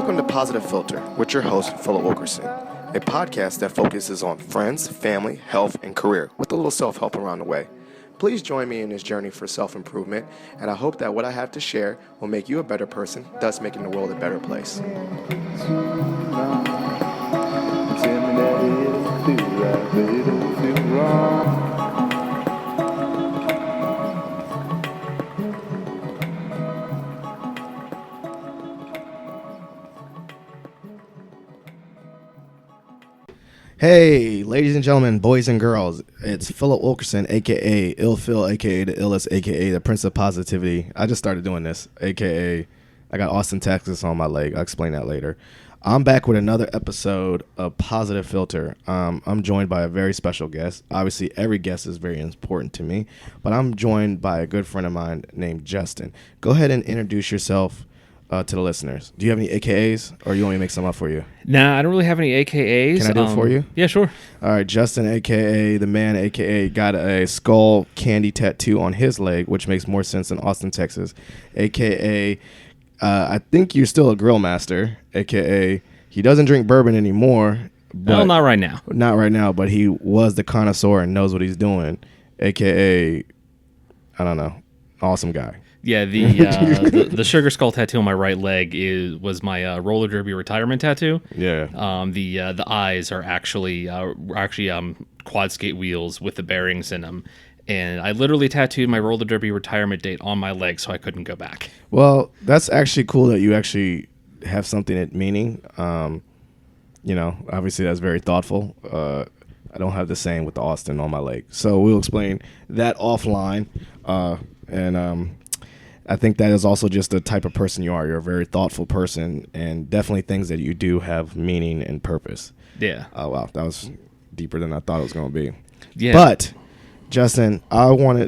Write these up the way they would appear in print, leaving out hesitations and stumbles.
Welcome to Positive Filter with your host, Philip Wilkerson, a podcast that focuses on friends, family, health, and career with a little self-help around the way. Please join me in this journey for self-improvement, and I hope that what I have to share will make you a better person, thus making the world a better place. Hey, ladies and gentlemen, boys and girls, it's Philip Wilkerson, a.k.a. Ill Phil, a.k.a. the illest, a.k.a. the Prince of Positivity. I just started doing this, a.k.a. I got Austin, Texas on my leg. I'll explain that later. I'm back with another episode of Positive Filter. I'm joined by a very special guest. Obviously, every guest is very important to me, but I'm joined by a good friend of mine named Justin. Go ahead and introduce yourself to the listeners. Do you have any AKAs, or you want me to make some up for you? Nah, I don't really have any AKAs. Can I do it for you? Yeah, sure. All right, Justin, AKA the man, AKA got a skull candy tattoo on his leg, which makes more sense than Austin, Texas. AKA, I think you're still a grill master. AKA, he doesn't drink bourbon anymore. Well, not right now. Not right now, but he was the connoisseur and knows what he's doing. AKA, I don't know, awesome guy. Yeah, the sugar skull tattoo on my right leg was my roller derby retirement tattoo. Yeah. The eyes are actually quad skate wheels with the bearings in them, and I literally tattooed my roller derby retirement date on my leg so I couldn't go back. Well, that's actually cool that you actually have something at meaning. Obviously that's very thoughtful. I don't have the same with the Austin on my leg, so we'll explain that offline. I think that is also just the type of person you are. You're a very thoughtful person, and definitely things that you do have meaning and purpose. Yeah. Oh, wow. That was deeper than I thought it was going to be. Yeah. But, Justin,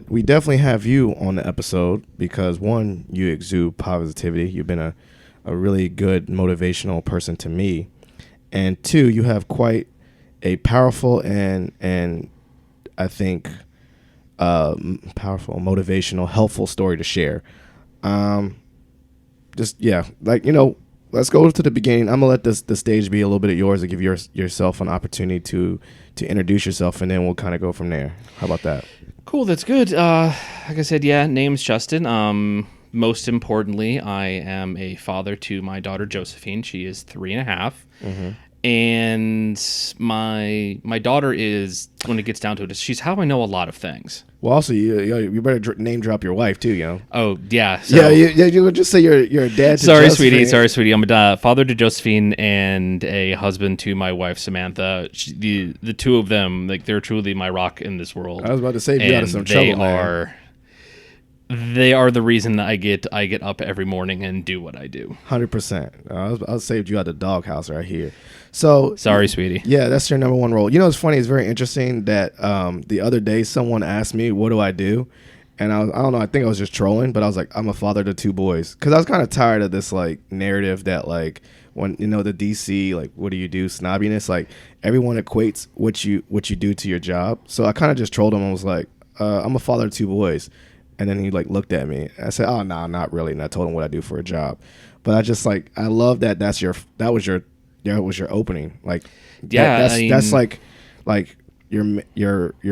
we definitely have you on the episode because, one, you exude positivity. You've been a really good motivational person to me. And, two, you have quite a powerful and I think, powerful, motivational, helpful story to share. Let's go to the beginning. I'm gonna let the stage be a little bit of yours to give yourself an opportunity to introduce yourself, and then we'll kind of go from there. How about that? Cool, that's good. Like I said, name's Justin. Most importantly, I am a father to my daughter Josephine. She is 3.5. Mm-hmm. And my daughter is, when it gets down to it, she's how I know a lot of things. Well, also, you better name drop your wife, too, Oh, yeah. So. You would just say you're a dad to Sorry, Josephine. sweetie. I'm a father to Josephine and a husband to my wife, Samantha. The two of them, they're truly my rock in this world. I was about to save you out of some trouble, They are the reason that I get up every morning and do what I do. 100%. I saved you out of the doghouse right here. So sorry, sweetie. Yeah, that's your number one role. It's funny. It's very interesting that the other day someone asked me, "What do I do?" And I don't know. I think I was just trolling, but I was like, "I'm a father to 2 boys," because I was kind of tired of this narrative that when the DC what do you do snobbiness, everyone equates what you do to your job. So I kind of just trolled him and was like, "I'm a father to 2 boys." And then he looked at me. I said, "Oh no, not really." And I told him what I do for a job. But I just I love that that was your opening. That's your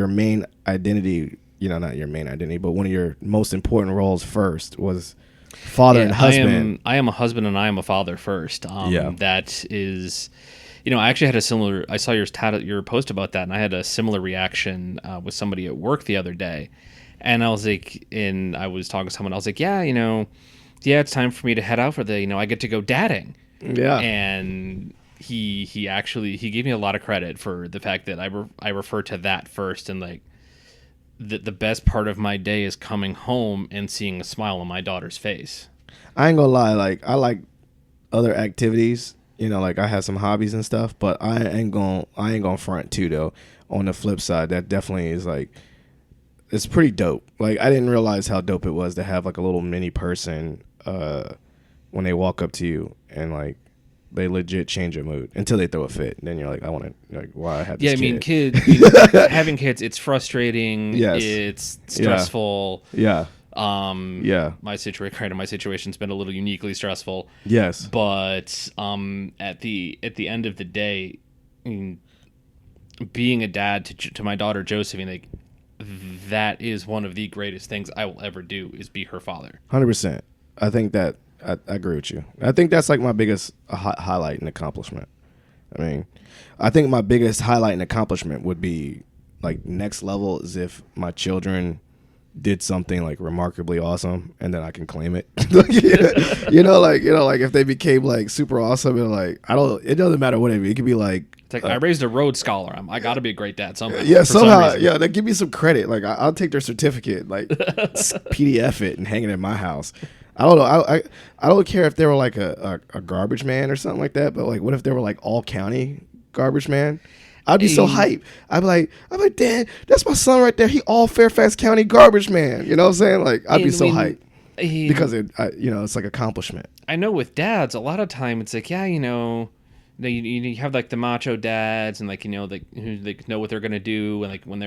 main identity. Not your main identity, but one of your most important roles first was father and husband. I am a husband and I am a father first. That is, I actually had a similar. I saw your post about that, and I had a similar reaction with somebody at work the other day. And I was I was talking to someone. I was like, it's time for me to head out for I get to go dadding. Yeah. And he gave me a lot of credit for the fact that I refer to that first, and the best part of my day is coming home and seeing a smile on my daughter's face. I ain't gonna lie, I like other activities. I have some hobbies and stuff, but I ain't gonna front too though. On the flip side, that definitely is it's pretty dope. I didn't realize how dope it was to have a little mini person when they walk up to you and they legit change your mood until they throw a fit. And then you're I want to why I had this kid. Having kids, it's frustrating. Yes. It's stressful. Yeah. My situation's been a little uniquely stressful. Yes. But at the end of the day, I mean, being a dad to my daughter Josephine, like, that is one of the greatest things I will ever do, is be her father. 100%. I think that I agree with you. I think that's like my biggest highlight and accomplishment. I mean, I think my biggest highlight and accomplishment would be like next level is if my children did something like remarkably awesome and then I can claim it. Like if they became like super awesome and like it doesn't matter what it could be like. It's like, I raised a Rhodes Scholar. I got to be a great dad somehow. Yeah, somehow. Yeah, they give me some credit. Like I'll take their certificate, like PDF it and hang it in my house. I don't know. I don't care if they were like a garbage man or something like that. But like, what if they were like all county garbage man? I'd be so hyped. I'd be like, Dad, that's my son right there. He all Fairfax County garbage man. You know what I'm saying? Like, I'd be so hyped because it's like accomplishment. I know with dads, a lot of time it's like, you have like the macho dads and like, who they know what they're gonna do, and like when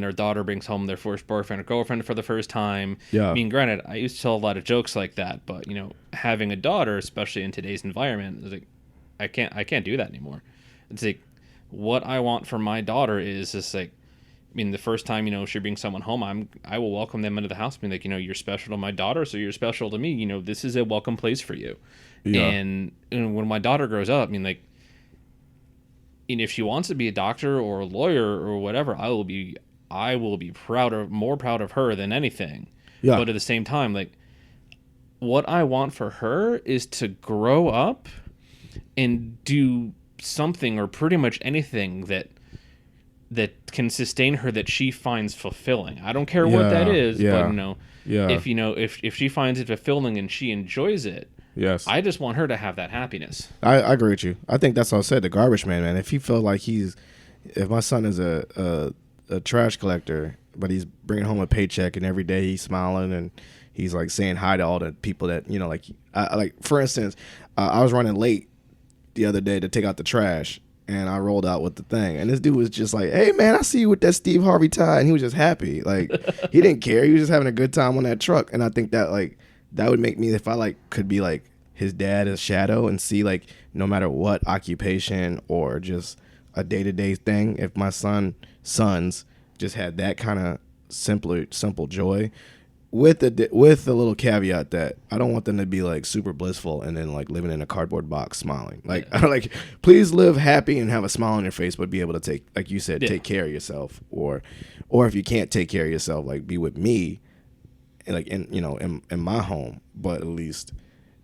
their daughter brings home their first boyfriend or girlfriend for the first time. Yeah. I mean, granted, I used to tell a lot of jokes like that, but having a daughter, especially in today's environment, is like, I can't do that anymore. It's like, what I want for my daughter is just like, I mean, the first time, she brings someone home, I will welcome them into the house, being like, you're special to my daughter, so you're special to me. This is a welcome place for you. Yeah. And when my daughter grows up, I mean, like, and if she wants to be a doctor or a lawyer or whatever, I will be more proud of her than anything. Yeah. But at the same time, like, what I want for her is to grow up and do something or pretty much anything that can sustain her, that she finds fulfilling. I don't care what that is, but if she finds it fulfilling and she enjoys it, yes, I just want her to have that happiness. I agree with you. I think that's what I said. The garbage man, if he felt like if my son is a trash collector, but he's bringing home a paycheck and every day he's smiling and he's like saying hi to all the people that like for instance, I was running late the other day to take out the trash, and I rolled out with the thing, and this dude was just like, "Hey man, I see you with that Steve Harvey tie," and he was just happy, like he didn't care, he was just having a good time on that truck. And I think that like that would make me, if I like could be like his dad as shadow and see like no matter what occupation or just a day-to-day thing, if my sons just had that kind of simple joy, with the little caveat that I don't want them to be like super blissful and then like living in a cardboard box smiling. Like, I like, please live happy and have a smile on your face, but be able to take, like you said, take care of yourself, or if you can't take care of yourself, like be with me, and like in my home, but at least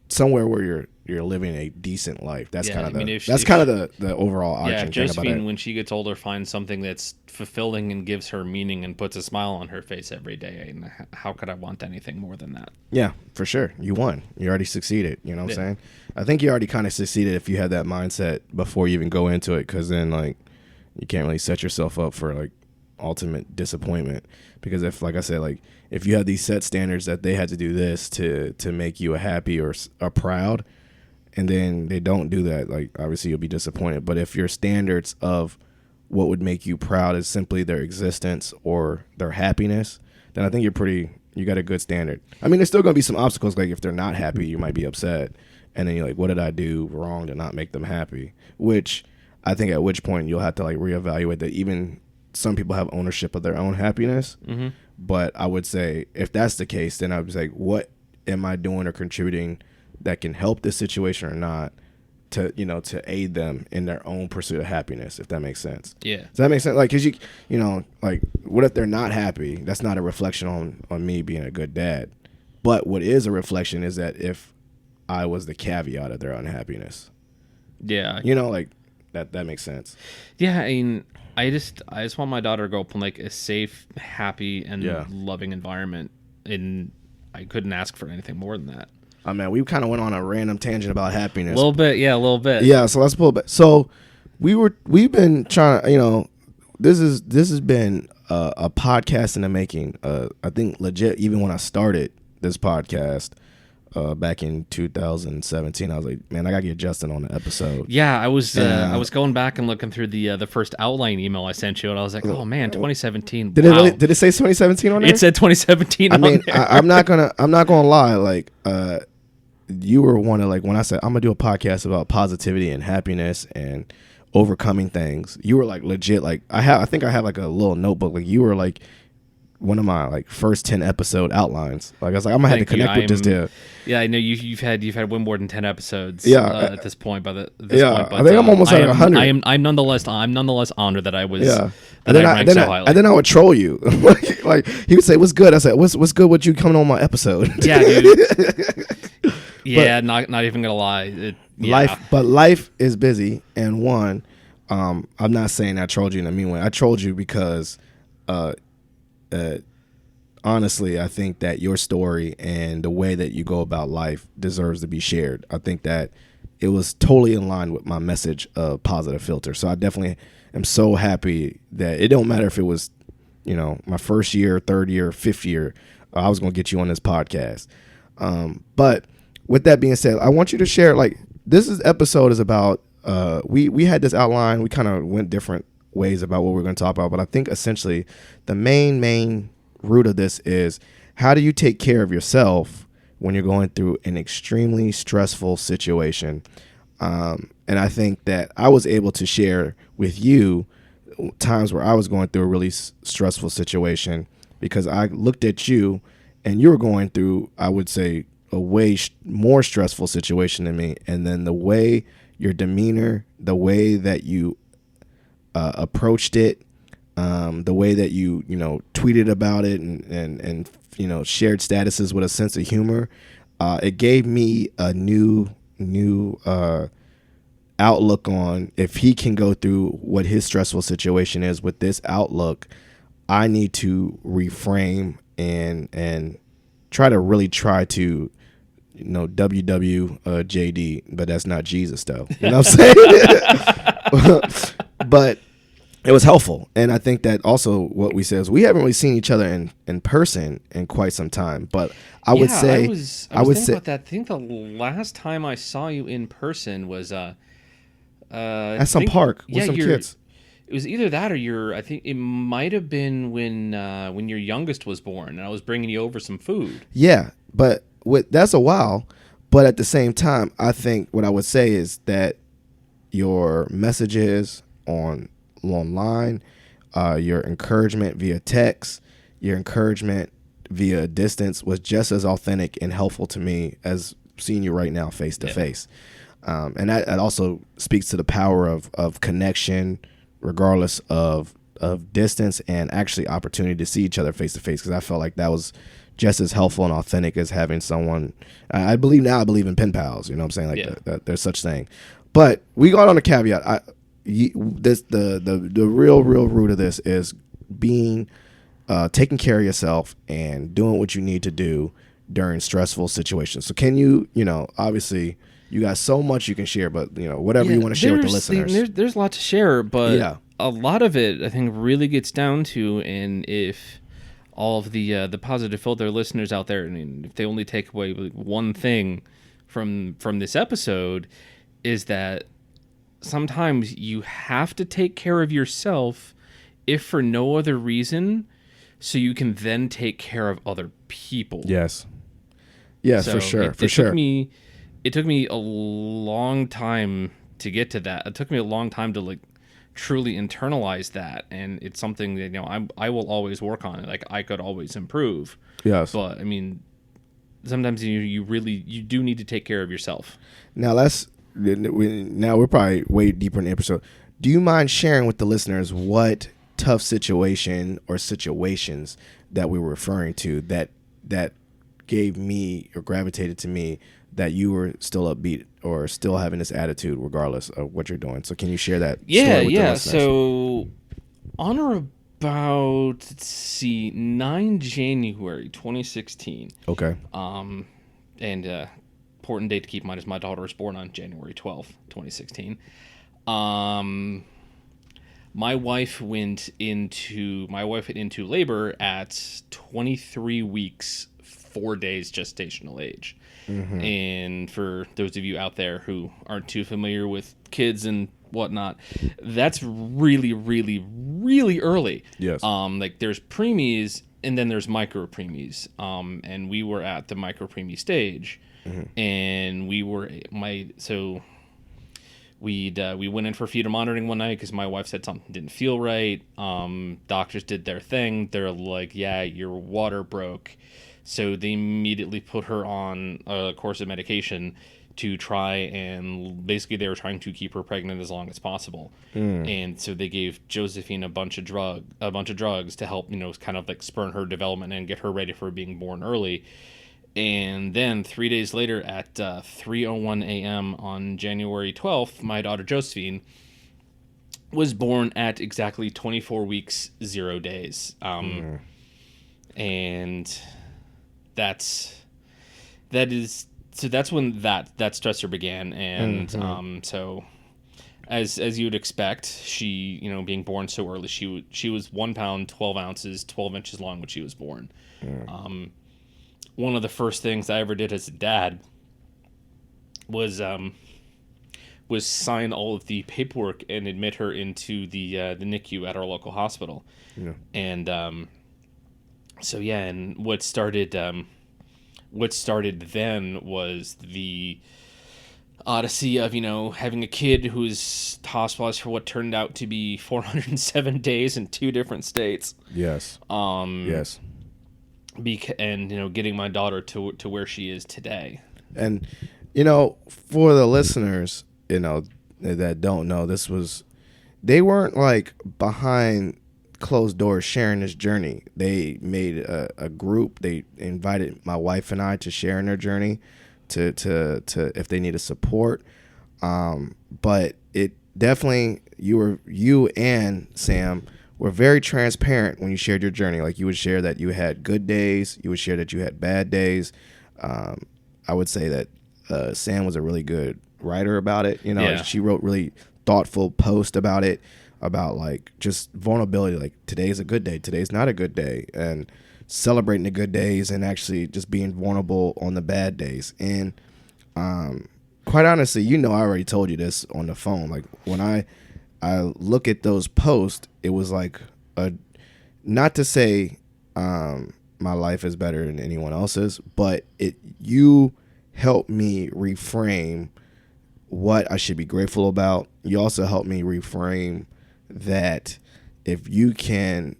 somewhere where you're living a decent life. That's kind of the overall arching thing about it. When she gets older, finds something that's fulfilling and gives her meaning and puts a smile on her face every day. And how could I want anything more than that? Yeah, for sure. You won. You already succeeded. You know what I'm saying? I think you already kind of succeeded if you had that mindset before you even go into it, because then like you can't really set yourself up for like ultimate disappointment. Because if, like I said, like if you have these set standards that they had to do this to make you a happy or proud, and then they don't do that, like obviously you'll be disappointed. But if your standards of what would make you proud is simply their existence or their happiness, then I think you got a good standard. I mean, there's still going to be some obstacles. Like if they're not happy, you might be upset. And then you're like, what did I do wrong to not make them happy? Which I think at which point you'll have to like reevaluate that. Even some people have ownership of their own happiness. Mm-hmm. But I would say if that's the case, then I would say, what am I doing or contributing that can help this situation or not, to aid them in their own pursuit of happiness, if that makes sense. Yeah. Does that make sense? Like, cause like what if they're not happy? That's not a reflection on me being a good dad. But what is a reflection is that if I was the caveat of their unhappiness. Yeah. Like that makes sense. Yeah. I mean, I just want my daughter to grow up in like a safe, happy, and loving environment, and I couldn't ask for anything more than that. Oh man, we kind of went on a random tangent about happiness. A little bit. Yeah, so let's pull it back. So we've been trying to, this has been a podcast in the making. I think legit, even when I started this podcast, back in 2017. I was like, man, I gotta get Justin on the episode. Yeah, I was going back and looking through the first outline email I sent you, and I was like, oh man, 2017. Did wow. Did it say 2017 on there? It said 2017. I mean, I'm not gonna lie. Like, you were one of, like, when I said I'm gonna do a podcast about positivity and happiness and overcoming things, you were like legit. Like, I think I have like a little notebook. Like, you were like one of my like first 10 episode outlines. Like, I was like, I'm gonna have to connect with this dude. Yeah, I know you've had way more than 10 episodes. Yeah, at this point. Point, but I think I'm almost at 100. I'm nonetheless honored that I was. Yeah. And then I would troll you. like he would say, "What's good?" I said, "What's good with you coming on my episode?" Yeah, dude. Yeah, but not even gonna lie. Life is busy, and I'm not saying I trolled you in a mean way. I trolled you because, honestly, I think that your story and the way that you go about life deserves to be shared. I think that it was totally in line with my message of Positive Filter. So I definitely am so happy that it don't matter if it was, my first year, third year, fifth year, I was going to get you on this podcast. But with that being said, I want you to share, like, episode is about, we had this outline. We kind of went different ways about what we're going to talk about. But I think essentially the main root of this is, how do you take care of yourself when you're going through an extremely stressful situation? And I think that I was able to share with you times where I was going through a really stressful situation, because I looked at you and you were going through, I would say, a way more stressful situation than me. And then the way your demeanor, the way that you approached it, the way that you tweeted about it and shared statuses with a sense of humor, it gave me a new outlook on, if he can go through what his stressful situation is with this outlook, I need to reframe and try to WWJD, but that's not Jesus though. You know what I'm saying? But it was helpful. And I think that also what we said is, we haven't really seen each other in person in quite some time. But I would say, I was thinking about that. I think the last time I saw you in person was at some park with some kids. It was either that or I think it might have been when your youngest was born, and I was bringing you over some food. Yeah, but that's a while. But at the same time, I think what I would say is that your messages online, your encouragement via text, your encouragement via distance was just as authentic and helpful to me as seeing you right now face to face. And that also speaks to the power of connection, regardless of distance, and actually opportunity to see each other face to face. Because I felt like that was just as helpful and authentic as having someone. I believe in pen pals. You know what I'm saying? That there's such thing. But we got on a caveat. The real root of this is being taking care of yourself and doing what you need to do during stressful situations. So can you, obviously you got so much you can share, but whatever you want to share with the listeners. There's a lot to share, but a lot of it I think really gets down to, and if all of the Positive Filter listeners out there, I mean, if they only take away one thing from this episode, is that sometimes you have to take care of yourself, if for no other reason, so you can then take care of other people. Yes, so for sure. It took me a long time to get to that. It took me a long time to truly internalize that, and it's something that I will always work on. Like, I could always improve. Yes, but I mean, sometimes you do need to take care of yourself. Now we're probably way deeper in the episode. Do you mind sharing with the listeners what tough situation or situations that we were referring to that gave me or gravitated to me, that you were still upbeat or still having this attitude regardless of what you're doing? So can you share that story with the listeners? So on or about 9 January 2016. Okay. And important date to keep in mind is my daughter was born on January 12th, 2016. My wife went into labor at 23 weeks 4 days gestational age. Mm-hmm. And for those of you out there who aren't too familiar with kids and whatnot, that's really, really, really early. Yes. Like there's preemies and then there's micro preemies. And we were at the micro preemie stage, and we went in for fetal monitoring one night because my wife said something didn't feel right. Doctors did their thing. They're like, yeah, your water broke. So they immediately put her on a course of medication to try and basically they were trying to keep her pregnant as long as possible. And so they gave Josephine a bunch of drugs to help, kind of like spur her development and get her ready for being born early. And then 3 days later at 3:01 a.m. on January 12th, my daughter Josephine was born at exactly 24 weeks, 0 days. And that's when that stressor began. And so as you would expect, she, being born so early, she was 1 pound, 12 ounces, 12 inches long when she was born. One of the first things I ever did as a dad was sign all of the paperwork and admit her into the NICU at our local hospital. Yeah. And and what started then was the odyssey of having a kid who's hospitalized for what turned out to be 407 days in 2 different states. Yes. Yes. And getting my daughter to where she is today. And for the listeners that don't know, they weren't like behind closed doors sharing this journey. They made a group. They invited my wife and I to share in their journey, to if they needed support. But it definitely, you and Sam were very transparent when you shared your journey. Like you would share that you had good days, you would share that you had bad days. I would say that Sam was a really good writer about it. She wrote really thoughtful posts about it, about like just vulnerability. Like today's a good day, today's not a good day, and celebrating the good days and actually just being vulnerable on the bad days. And quite honestly, I already told you this on the phone. Like when I look at those posts, it was like not to say my life is better than anyone else's, but you helped me reframe what I should be grateful about. You also helped me reframe that if you can,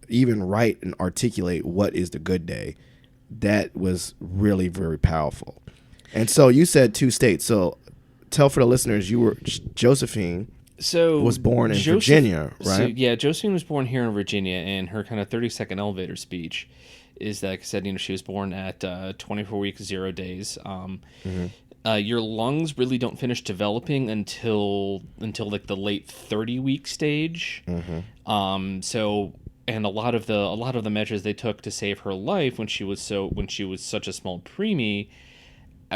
even write and articulate what is the good day, that was really, very powerful. And so you said 2 states. So tell for the listeners, Josephine was born in Virginia, right? So, Josephine was born here in Virginia, and her kind of 30-second elevator speech is that, like I said, she was born at 24 weeks, 0 days. Your lungs really don't finish developing until like the late 30-week stage. And a lot of the measures they took to save her life when she was such a small preemie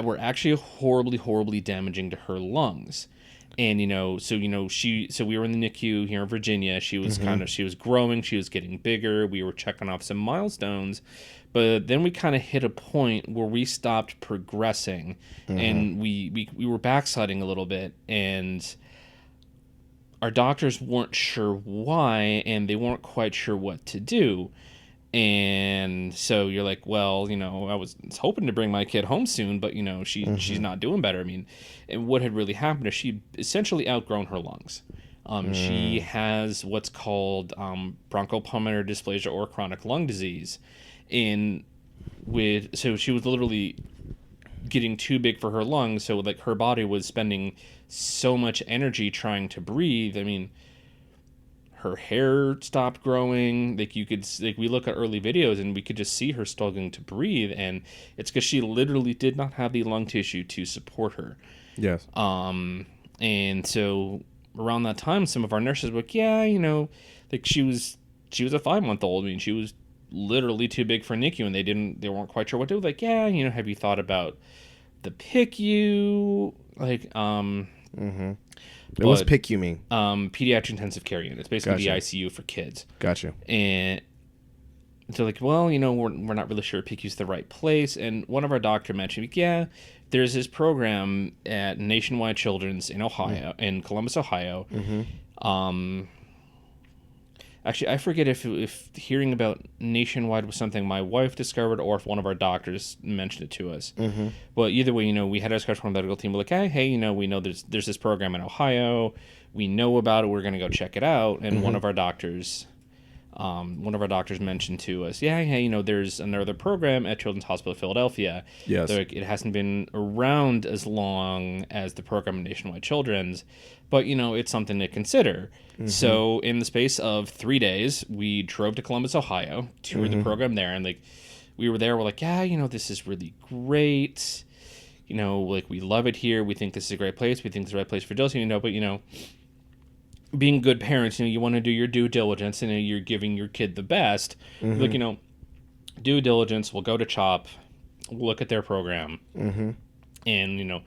were actually horribly, horribly damaging to her lungs. And so we were in the NICU here in Virginia. She was she was growing, she was getting bigger. We were checking off some milestones, but then we kind of hit a point where we stopped progressing, and we were backsliding a little bit, and our doctors weren't sure why, and they weren't quite sure what to do. And so you're like, well, I was hoping to bring my kid home soon, but she's not doing better. I mean, and what had really happened is she essentially outgrown her lungs. She has what's called bronchopulmonary dysplasia or chronic lung disease, so she was literally getting too big for her lungs. So like her body was spending so much energy trying to breathe. I mean, her hair stopped growing. We look at early videos and we could just see her struggling to breathe, and it's because she literally did not have the lung tissue to support her. Yes. And so around that time, some of our nurses were like, like she was a 5-month-old. I mean, she was literally too big for NICU, and they weren't quite sure what to do. Like, have you thought about the PICU? Like, What's PICU mean? Pediatric intensive care unit. It's basically the ICU for kids. Gotcha. And they're like, well, we're not really sure PICU's the right place. And one of our doctor mentioned, yeah, there's this program at Nationwide Children's in Ohio, in Columbus, Ohio. Actually, I forget if hearing about Nationwide was something my wife discovered or if one of our doctors mentioned it to us. Well, either way, we had a discussion with our medical team. We're like, hey, we know there's this program in Ohio. We know about it. We're going to go check it out. And one of our doctors mentioned to us, there's another program at Children's Hospital of Philadelphia. Yes. Like, it hasn't been around as long as the program at Nationwide Children's, but, it's something to consider. So in the space of 3 days, we drove to Columbus, Ohio, toured the program there, and we were there. We're like, this is really great. We love it here. We think this is a great place. We think this is the right place for Josie, but being good parents, you want to do your due diligence, and you're giving your kid the best. Like, due diligence. We'll go to CHOP, we'll look at their program, and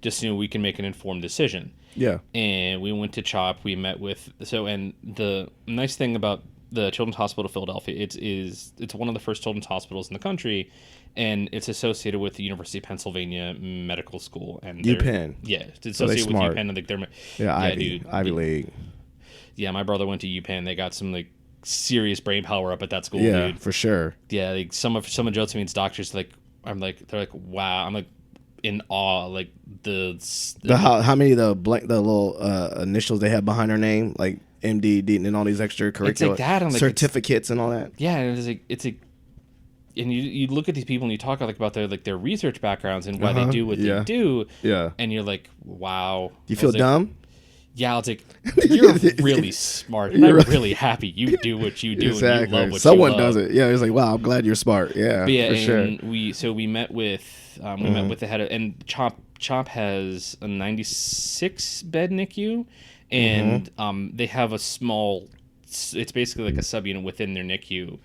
just we can make an informed decision. Yeah. And we went to CHOP. We met with and the nice thing about the Children's Hospital of Philadelphia, it's one of the first children's hospitals in the country, and it's associated with the University of Pennsylvania Medical School and UPenn. Yeah, it's associated with UPenn. And Ivy League. Yeah, my brother went to UPenn. They got some serious brain power up at that school. Yeah, dude. For sure. Yeah, some of Josephine's doctors they're like, wow. I'm in awe. How many of the little initials they have behind their name, like MD, D, and all these extracurricular certificates and all that. Yeah, and it's and you look at these people and you talk about their research backgrounds and why they do what they do. Yeah, and you're like, wow. Do you feel dumb? Yeah, I'll take. You're really smart, and I'm really happy you do what you do. Exactly. And you love what Someone you love. does it. Yeah, it's like, wow, I'm glad you're smart. Yeah, but yeah, for and sure. we met with the head of, and CHOP has a 96 bed NICU, and they have a small. It's basically like a subunit within their NICU.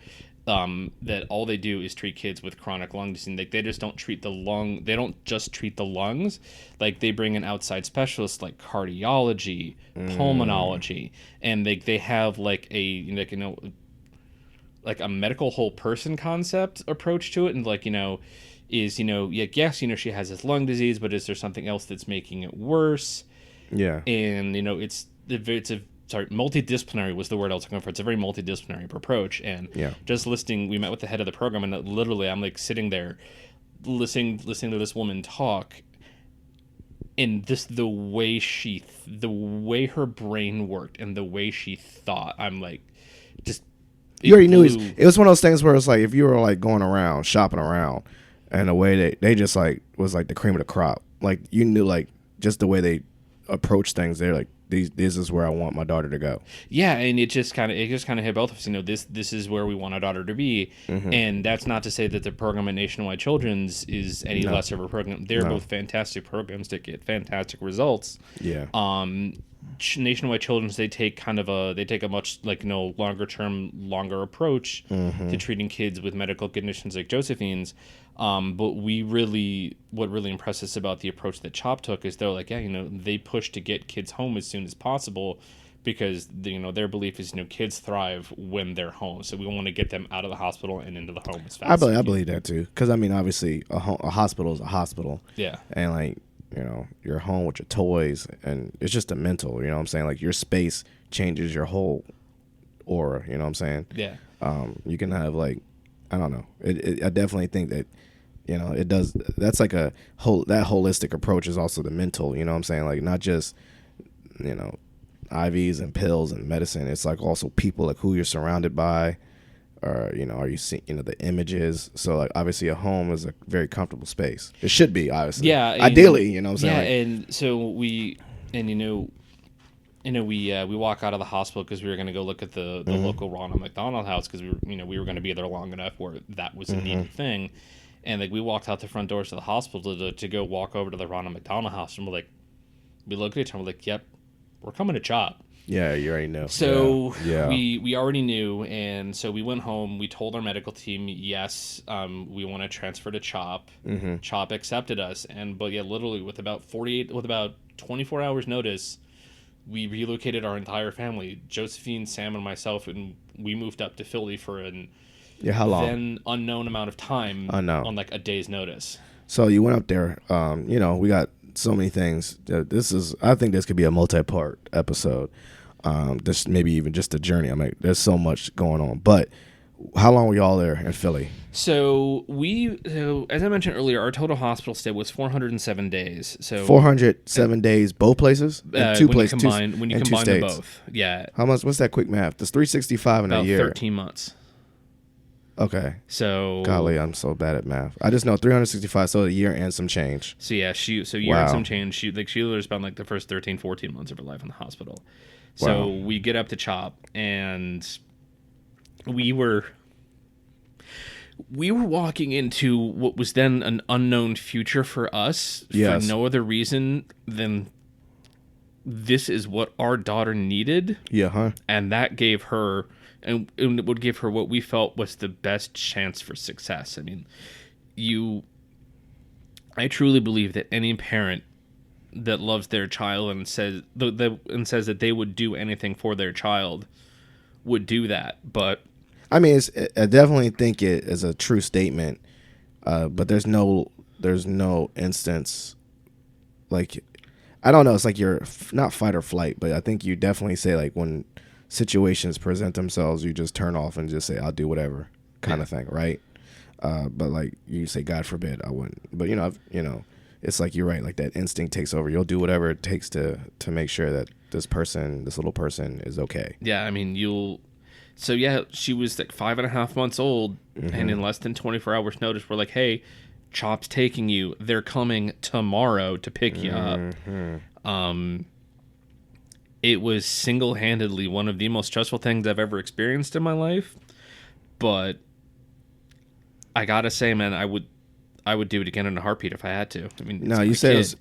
That all they do is treat kids with chronic lung disease. They just don't treat the lung. They don't just treat the lungs. They bring in outside specialists like cardiology, pulmonology, and they have a medical whole person concept approach to it. And she has this lung disease, but is there something else that's making it worse? Yeah, and multidisciplinary was the word I was looking for. It's a very multidisciplinary approach. And just listening, we met with the head of the program, and literally I'm sitting there listening to this woman talk, and the way her brain worked and the way she thought, I'm you already knew it was one of those things where it's like, if you were going around shopping around, and the way they just was the cream of the crop, you knew just the way they approach things, they're like, this is where I want my daughter to go. Yeah, and it just kind of hit both of us. This is where we want our daughter to be, and that's not to say that the program at Nationwide Children's is any less of a program. They're both fantastic programs that get fantastic results. Yeah. Nationwide Children's, they take a much longer approach to treating kids with medical conditions like Josephines. But what really impressed us about the approach that CHOP took is they're like, they push to get kids home as soon as possible, because their belief is kids thrive when they're home. So we want to get them out of the hospital and into the home as fast. I believe that too, because obviously a hospital is a hospital. Yeah. And you're home with your toys, and it's just a mental. You know what I'm saying? Your space changes your whole aura. You know what I'm saying? Yeah. You can have I don't know. I definitely think that. It does. That's that holistic approach is also the mental. You know what I'm saying? Not just, IVs and pills and medicine. It's also people, who you're surrounded by, or are you seeing the images? So obviously a home is a very comfortable space. It should be, obviously. Yeah. Ideally, you know what I'm saying? Yeah, and so we walk out of the hospital because we were going to go look at the local Ronald McDonald House, because we were going to be there long enough where that was a needed thing. And we walked out the front doors of the hospital to go walk over to the Ronald McDonald House, and we looked at each other, and we're like, yep, we're coming to CHOP. Yeah, you already know. So we already knew, and so we went home. We told our medical team, yes, we want to transfer to CHOP. CHOP accepted us, but literally with about 24 hours notice, we relocated our entire family, Josephine, Sam, and myself, and we moved up to Philly for Yeah, how long? Then unknown amount of time on like a day's notice. So you went up there. We got so many things. I think this could be a multi-part episode. This maybe even just a journey. I mean, there's so much going on. But how long were y'all there in Philly? So as I mentioned earlier, our total hospital stay was 407 days. So 407 days, both places, two places, when you combine them both. Yeah. How much? What's that quick math? There's 365 in a year. 13 months. Okay. So golly, I'm so bad at math. I just know 365, so a year and some change. So yeah, year and some change. She literally spent like the first 13, 14 months of her life in the hospital. So we get up to CHOP, and we were walking into what was then an unknown future for us for no other reason than this is what our daughter needed. Yeah, huh? And that gave her, and it would give her what we felt was the best chance for success. I mean, I truly believe that any parent that loves their child and says that they would do anything for their child would do that. But I mean, I definitely think it is a true statement. But there's no instance, like, I don't know. It's like you're not fight or flight, but I think you definitely say, like, when situations present themselves, you just turn off and just say, I'll do whatever kind of thing. Right. But like you say, God forbid I wouldn't, but it's like, you're right. Like, that instinct takes over. You'll do whatever it takes to make sure that this little person is okay. Yeah. I mean, so yeah, she was like 5.5 months old, and in less than 24 hours notice, we're like, hey, CHOP's taking you. They're coming tomorrow to pick you up. It was single-handedly one of the most stressful things I've ever experienced in my life. But I gotta say, man, I would do it again in a heartbeat if I had to. I mean, no, you say it was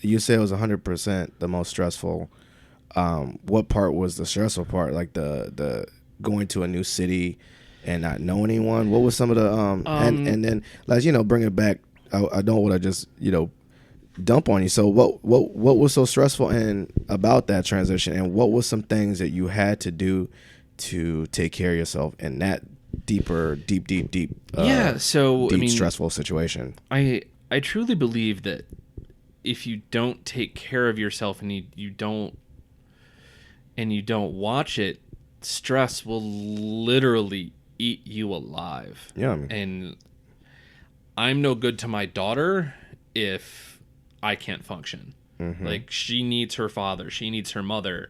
100% the most stressful. What part was the stressful part? Like the going to a new city and not know anyone. What was some of the and then, like, bring it back. I don't want to just dump on you. So what was so stressful about that transition, and what was some things that you had to do to take care of yourself in that deep stressful situation? I truly believe that if you don't take care of yourself and you don't watch it, stress will literally eat you alive. Yeah. And I'm no good to my daughter if I can't function. Like, she needs her father, she needs her mother,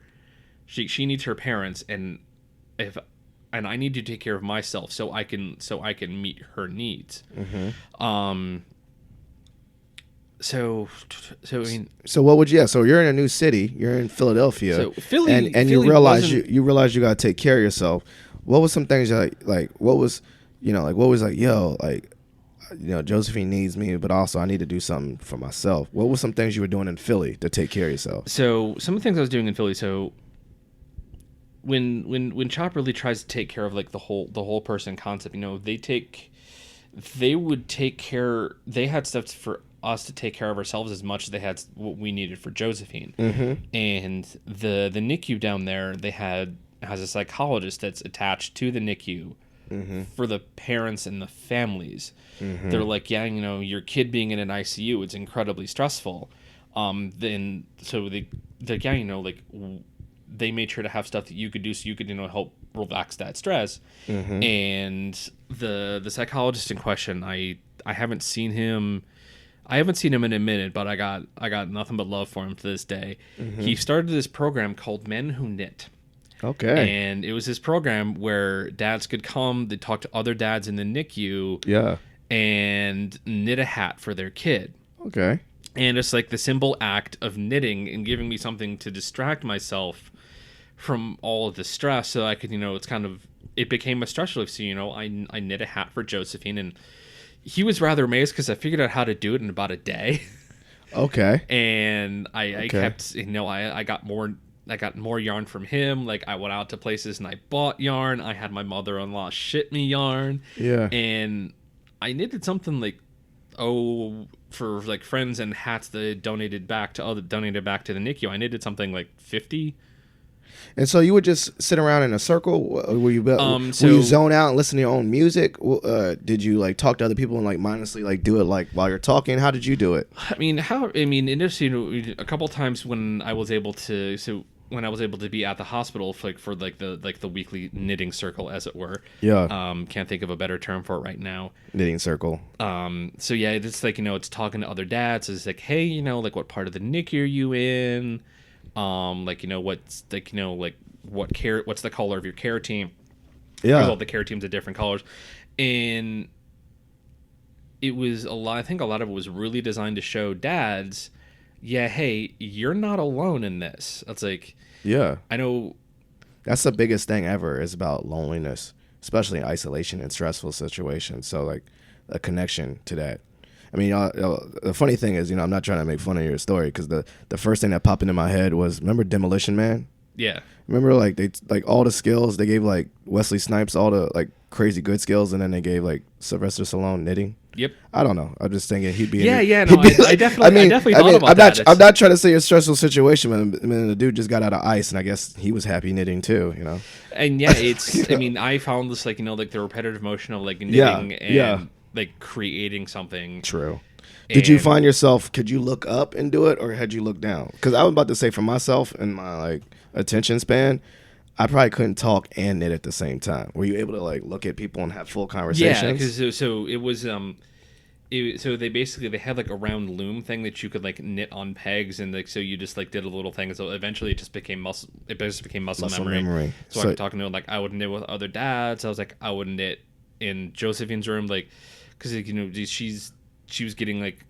she needs her parents, and I need to take care of myself so I can meet her needs. So I mean, so what would you? So you're in a new city. You're in Philadelphia. So Philly, and you realize you got to take care of yourself. What was some things like what was Josephine needs me, but also I need to do something for myself. What were some things you were doing in Philly to take care of yourself? So some of the things I was doing in Philly. So when CHOP really tries to take care of like the whole person concept, they would take care. They had stuff for us to take care of ourselves as much as they had what we needed for Josephine. And the NICU down there, has a psychologist that's attached to the NICU for the parents and the families. They're like, yeah, your kid being in an ICU, it's incredibly stressful. Then so they made sure to have stuff that you could do so you could help relax that stress. And the psychologist in question, I haven't seen him. I haven't seen him in a minute, but I got nothing but love for him to this day. He started this program called Men Who Knit. Okay. And it was this program where dads could come, they'd talk to other dads in the NICU. Yeah. And knit a hat for their kid. Okay. And it's like the simple act of knitting and giving me something to distract myself from all of the stress, so I could, it became a stress relief. So, I knit a hat for Josephine, and he was rather amazed because I figured out how to do it in about a day. Okay. And I kept, I got more yarn from him. Like, I went out to places and I bought yarn. I had my mother-in-law ship me yarn. Yeah. And I knitted something like, for like friends and hats that donated back to the NICU. I knitted something like 50. And so you would just sit around in a circle? Were you So will you zone out and listen to your own music? Did you like talk to other people and like mindlessly like do it like while you're talking? How did you do it? Initially, a couple times when I was able to be at the hospital for the weekly knitting circle, as it were. Yeah. Can't think of a better term for it right now. Knitting circle. So yeah, it's like, it's talking to other dads. It's like, hey, like, what part of the NICU are you in? What's like, like what's the color of your care team? Yeah. Because all the care teams are different colors. And it was I think a lot of it was really designed to show dads, yeah, hey, you're not alone in this. It's like, yeah, I know that's the biggest thing ever is about loneliness, especially in isolation and stressful situations. So like a connection to that. I mean, the funny thing is, I'm not trying to make fun of your story because the first thing that popped into my head was, remember Demolition Man? Yeah. Remember, like, they like all the skills they gave, like Wesley Snipes all the like crazy good skills, and then they gave like Sylvester Stallone knitting. Yep. I don't know. I'm just thinking he'd be. Yeah, yeah. No, I definitely thought about that. I'm not trying to say a stressful situation, but the dude just got out of ice, and I guess he was happy knitting too. And yeah, it's. I mean, I found this like like the repetitive motion of like knitting and like creating something. True. Did you find yourself? Could you look up and do it, or had you looked down? Because I was about to say, for myself and my like attention span, I probably couldn't talk and knit at the same time. Were you able to like look at people and have full conversations? Yeah, because so it was so they had like a round loom thing that you could like knit on pegs, and like so you just like did a little thing. So eventually it just became muscle. It just became muscle memory. So I was talking to like I would knit with other dads. I was like I would knit in Josephine's room, like because she was getting like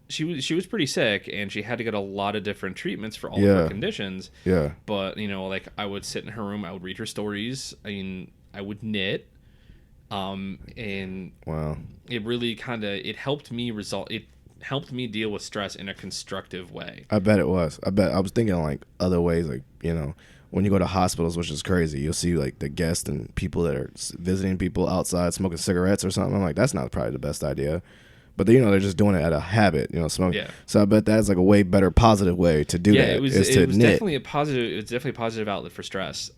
she was pretty sick, and she had to get a lot of different treatments for all of her conditions. Yeah. But like I would sit in her room, I would read her stories. I mean, I would knit. And wow, it really it helped me deal with stress in a constructive way. I bet it was. I was thinking like other ways, like when you go to hospitals, which is crazy, you'll see like the guests and people that are visiting people outside smoking cigarettes or something. I'm like, that's not probably the best idea. But they're just doing it out of habit, smoking. Yeah. So I bet that's like a way better positive way to do that. It was definitely a positive. It was definitely a positive outlet for stress.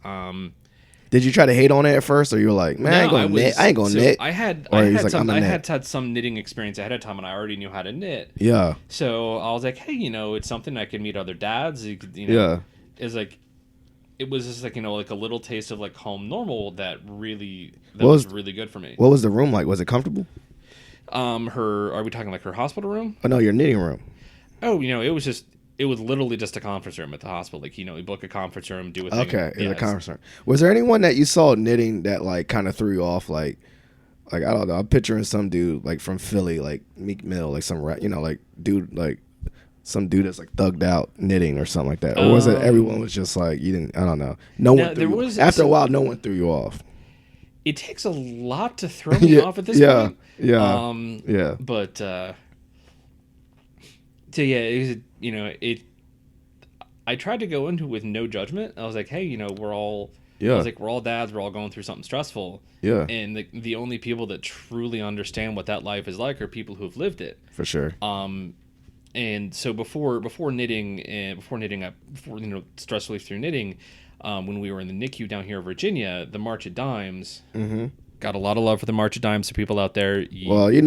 Did you try to hate on it at first, or you were like, man, I ain't gonna knit? I had some knitting experience ahead of time, and I already knew how to knit. Yeah. So I was like, hey, it's something I can meet other dads. Yeah. It's like, it was just like like a little taste of like home normal that was really good for me. What was the room like? Was it comfortable? Are we talking like her hospital room? Oh no, your knitting room. Oh, it was literally just a conference room at the hospital. Like, you book a conference room, do a thing. Okay, a conference room. Was there anyone that you saw knitting that like kind of threw you off? Like I don't know. I'm picturing some dude like from Philly, like Meek Mill, like some like dude, like some dude that's like thugged out knitting or something like that. Or was it everyone was just like you didn't? I don't know. No one. After a while, no one threw you off. It takes a lot to throw me off at this point. Yeah. Yeah. But so yeah, I tried to go into it with no judgment. I was like, hey, we're all we're all dads, we're all going through something stressful. Yeah. And the only people that truly understand what that life is like are people who've lived it. For sure. And so before knitting stress relief through knitting, when we were in the NICU down here in Virginia, the March of Dimes. Mm-hmm. Got a lot of love for the March of Dimes for people out there. Well, I'm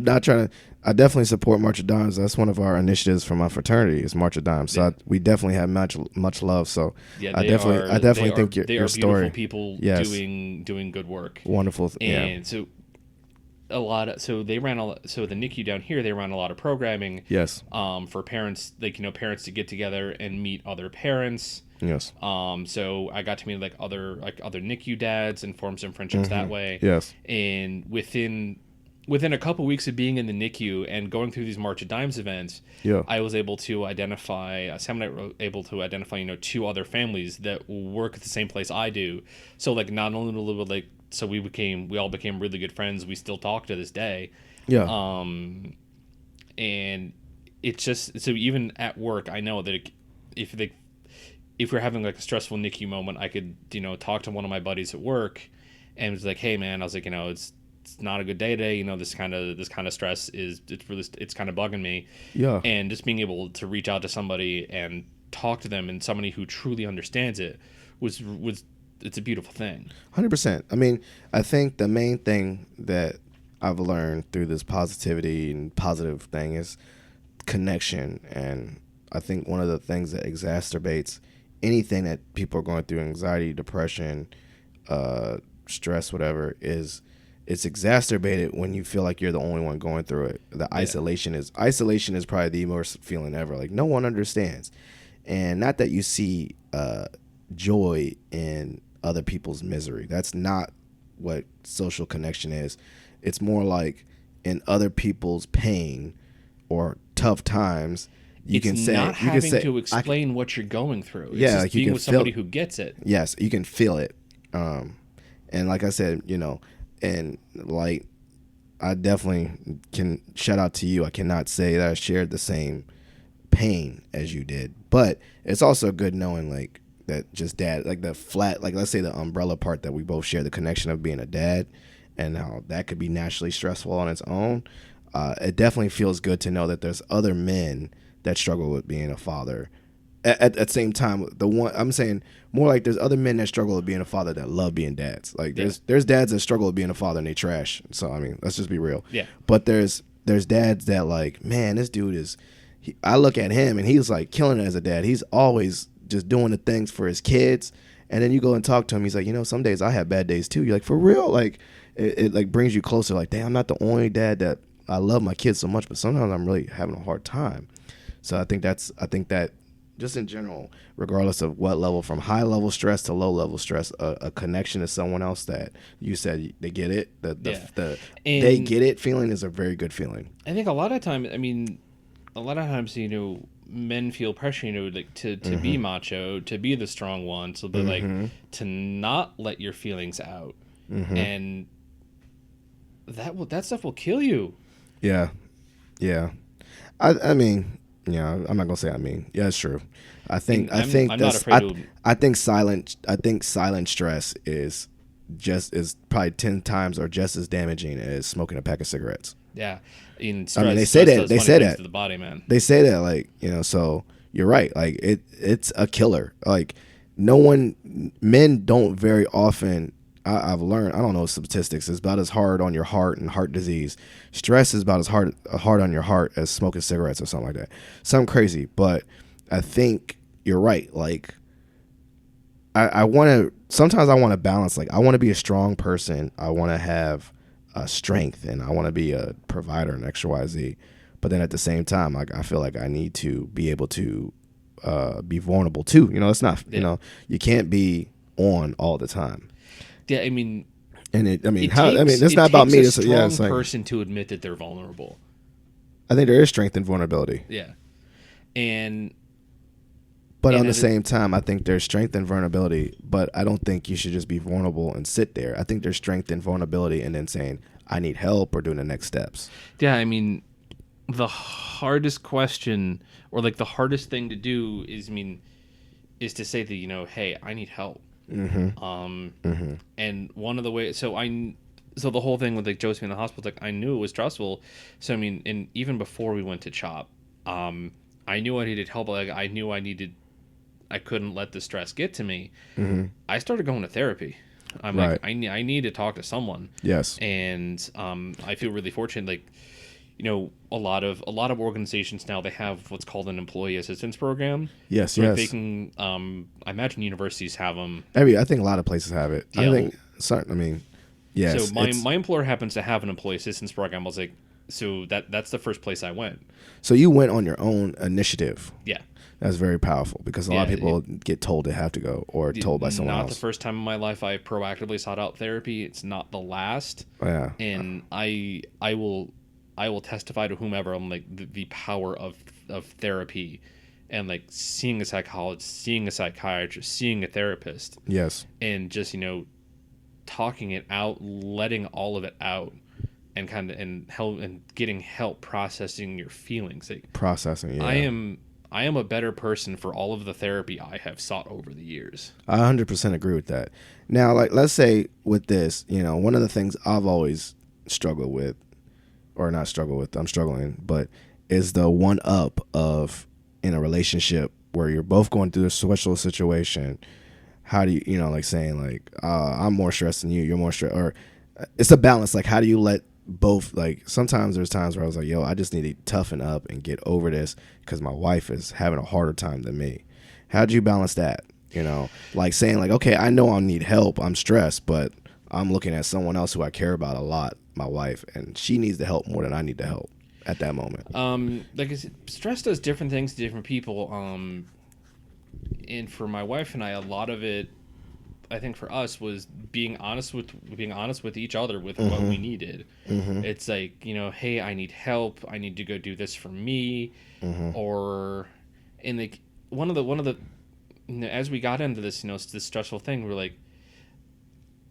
not trying to. I definitely support March of Dimes. That's one of our initiatives for my fraternity is March of Dimes. So we definitely have much love. So yeah, I definitely think your story. Beautiful people doing good work. Wonderful. And so they ran so the NICU down here, they ran a lot of programming. Yes. For parents, parents to get together and meet other parents. Yes. So I got to meet other NICU dads and form some friendships that way. Yes. And within a couple weeks of being in the NICU and going through these March of Dimes events, I was able to identify Sam and I were able to identify 2 other families that work at the same place I do. So like not only we all became really good friends. We still talk to this day. Yeah. And it's just so even at work, I know that if we're having like a stressful NICU moment, I could, talk to one of my buddies at work and was like, hey man, I was like, it's not a good day today. This kind of stress it's kind of bugging me. Yeah. And just being able to reach out to somebody and talk to them and somebody who truly understands it was it's a beautiful thing. 100%. I mean, I think the main thing that I've learned through this positivity and positive thing is connection. And I think one of the things that exacerbates anything that people are going through, anxiety, depression, stress, whatever, is it's exacerbated when you feel like you're the only one going through it. The isolation is probably the worst feeling ever. Like, no one understands. And not that you see joy in other people's misery. That's not what social connection is. It's more like in other people's pain or tough times, you can say, not having to explain what you're going through. It's just like being with somebody who gets it. Yes, you can feel it. And like I said, and like I definitely can shout out to you. I cannot say that I shared the same pain as you did, but it's also good knowing like that just dad, like the flat, like let's say the umbrella part that we both share, the connection of being a dad and how that could be naturally stressful on its own. It definitely feels good to know that there's other men that struggle with being a father. At the same time, the one I'm saying more like there's other men that struggle with being a father that love being dads. Like there's dads that struggle with being a father and they trash. So I mean, let's just be real. Yeah. But there's dads that like, man, this dude is. I look at him and he's like killing it as a dad. He's always just doing the things for his kids. And then you go and talk to him. He's like, some days I have bad days too. You're like, for real? Like it like brings you closer. Like, damn, I'm not the only dad that I love my kids so much, but sometimes I'm really having a hard time. So I think that just in general, regardless of what level, from high level stress to low level stress, a connection to someone else that you said they get it, they get it feeling is a very good feeling. I think a lot of times, men feel pressure, like to be macho, to be the strong one, so they're like to not let your feelings out, and that stuff will kill you. Yeah. I mean, yeah, I'm not gonna say. I mean, yeah, it's true. I think silent stress is probably 10 times or just as damaging as smoking a pack of cigarettes. Yeah, they say that to the body, man. They say that, like, so you're right. Like it's a killer. Like men don't very often. I've learned, I don't know statistics, it's about as hard on your heart and heart disease. Stress is about as hard on your heart as smoking cigarettes or something like that. Something crazy, but I think you're right. Like, sometimes I want to balance. Like, I want to be a strong person. I want to have strength, and I want to be a provider and XYZ. But then at the same time, like, I feel like I need to be able to be vulnerable too. It's not, you can't be on all the time. Yeah, I mean, it's not about me. It's a strong person to admit that they're vulnerable. I think there is strength in vulnerability. Yeah, but on the same time, I think there's strength in vulnerability. But I don't think you should just be vulnerable and sit there. I think there's strength in vulnerability and then saying I need help or doing the next steps. Yeah, I mean, the hardest question or like the hardest thing to do is to say that hey, I need help. And one of the ways, so the whole thing with like Josephine in the hospital, like I knew it was stressful. So and even before we went to CHOP, I knew I needed help. Like I couldn't let the stress get to me. I started going to therapy. I'm like, I need to talk to someone. Yes. And I feel really fortunate. Like, a lot of organizations now, they have what's called an employee assistance program. Yes. They can, I imagine universities have them. I think a lot of places have it. Yeah. Yes. So my employer happens to have an employee assistance program. I was like, so that's the first place I went. So you went on your own initiative. Yeah. That's very powerful because a lot of people get told they have to go or told by someone else. Not the first time in my life I proactively sought out therapy. It's not the last. Yeah. And I will testify to whomever, I'm like the power of therapy and like seeing a psychologist, seeing a psychiatrist, seeing a therapist. Yes. And just, talking it out, letting all of it out and and getting help processing your feelings. Like processing. Yeah. I am a better person for all of the therapy I have sought over the years. I 100% agree with that. Now, like, let's say with this, one of the things I've always struggled with, or not struggle with, I'm struggling, but is the one up of in a relationship where you're both going through a special situation, how do you know, like saying like, I'm more stressed than you, you're more stressed, or it's a balance. Like, how do you let both, like, sometimes there's times where I was like, yo, I just need to toughen up and get over this because my wife is having a harder time than me. How do you balance that? You know, like saying like, okay, I know I need help, I'm stressed, but I'm looking at someone else who I care about a lot, my wife, and she needs the help more than I need the help at that moment. Like I said, stress does different things to different people. And for my wife and I, a lot of it, I think for us, was being honest with each other with what we needed. It's like, you know, hey, I need help. I need to go do this for me, or, and like one of the you know, as we got into this, you know, this stressful thing, we're like,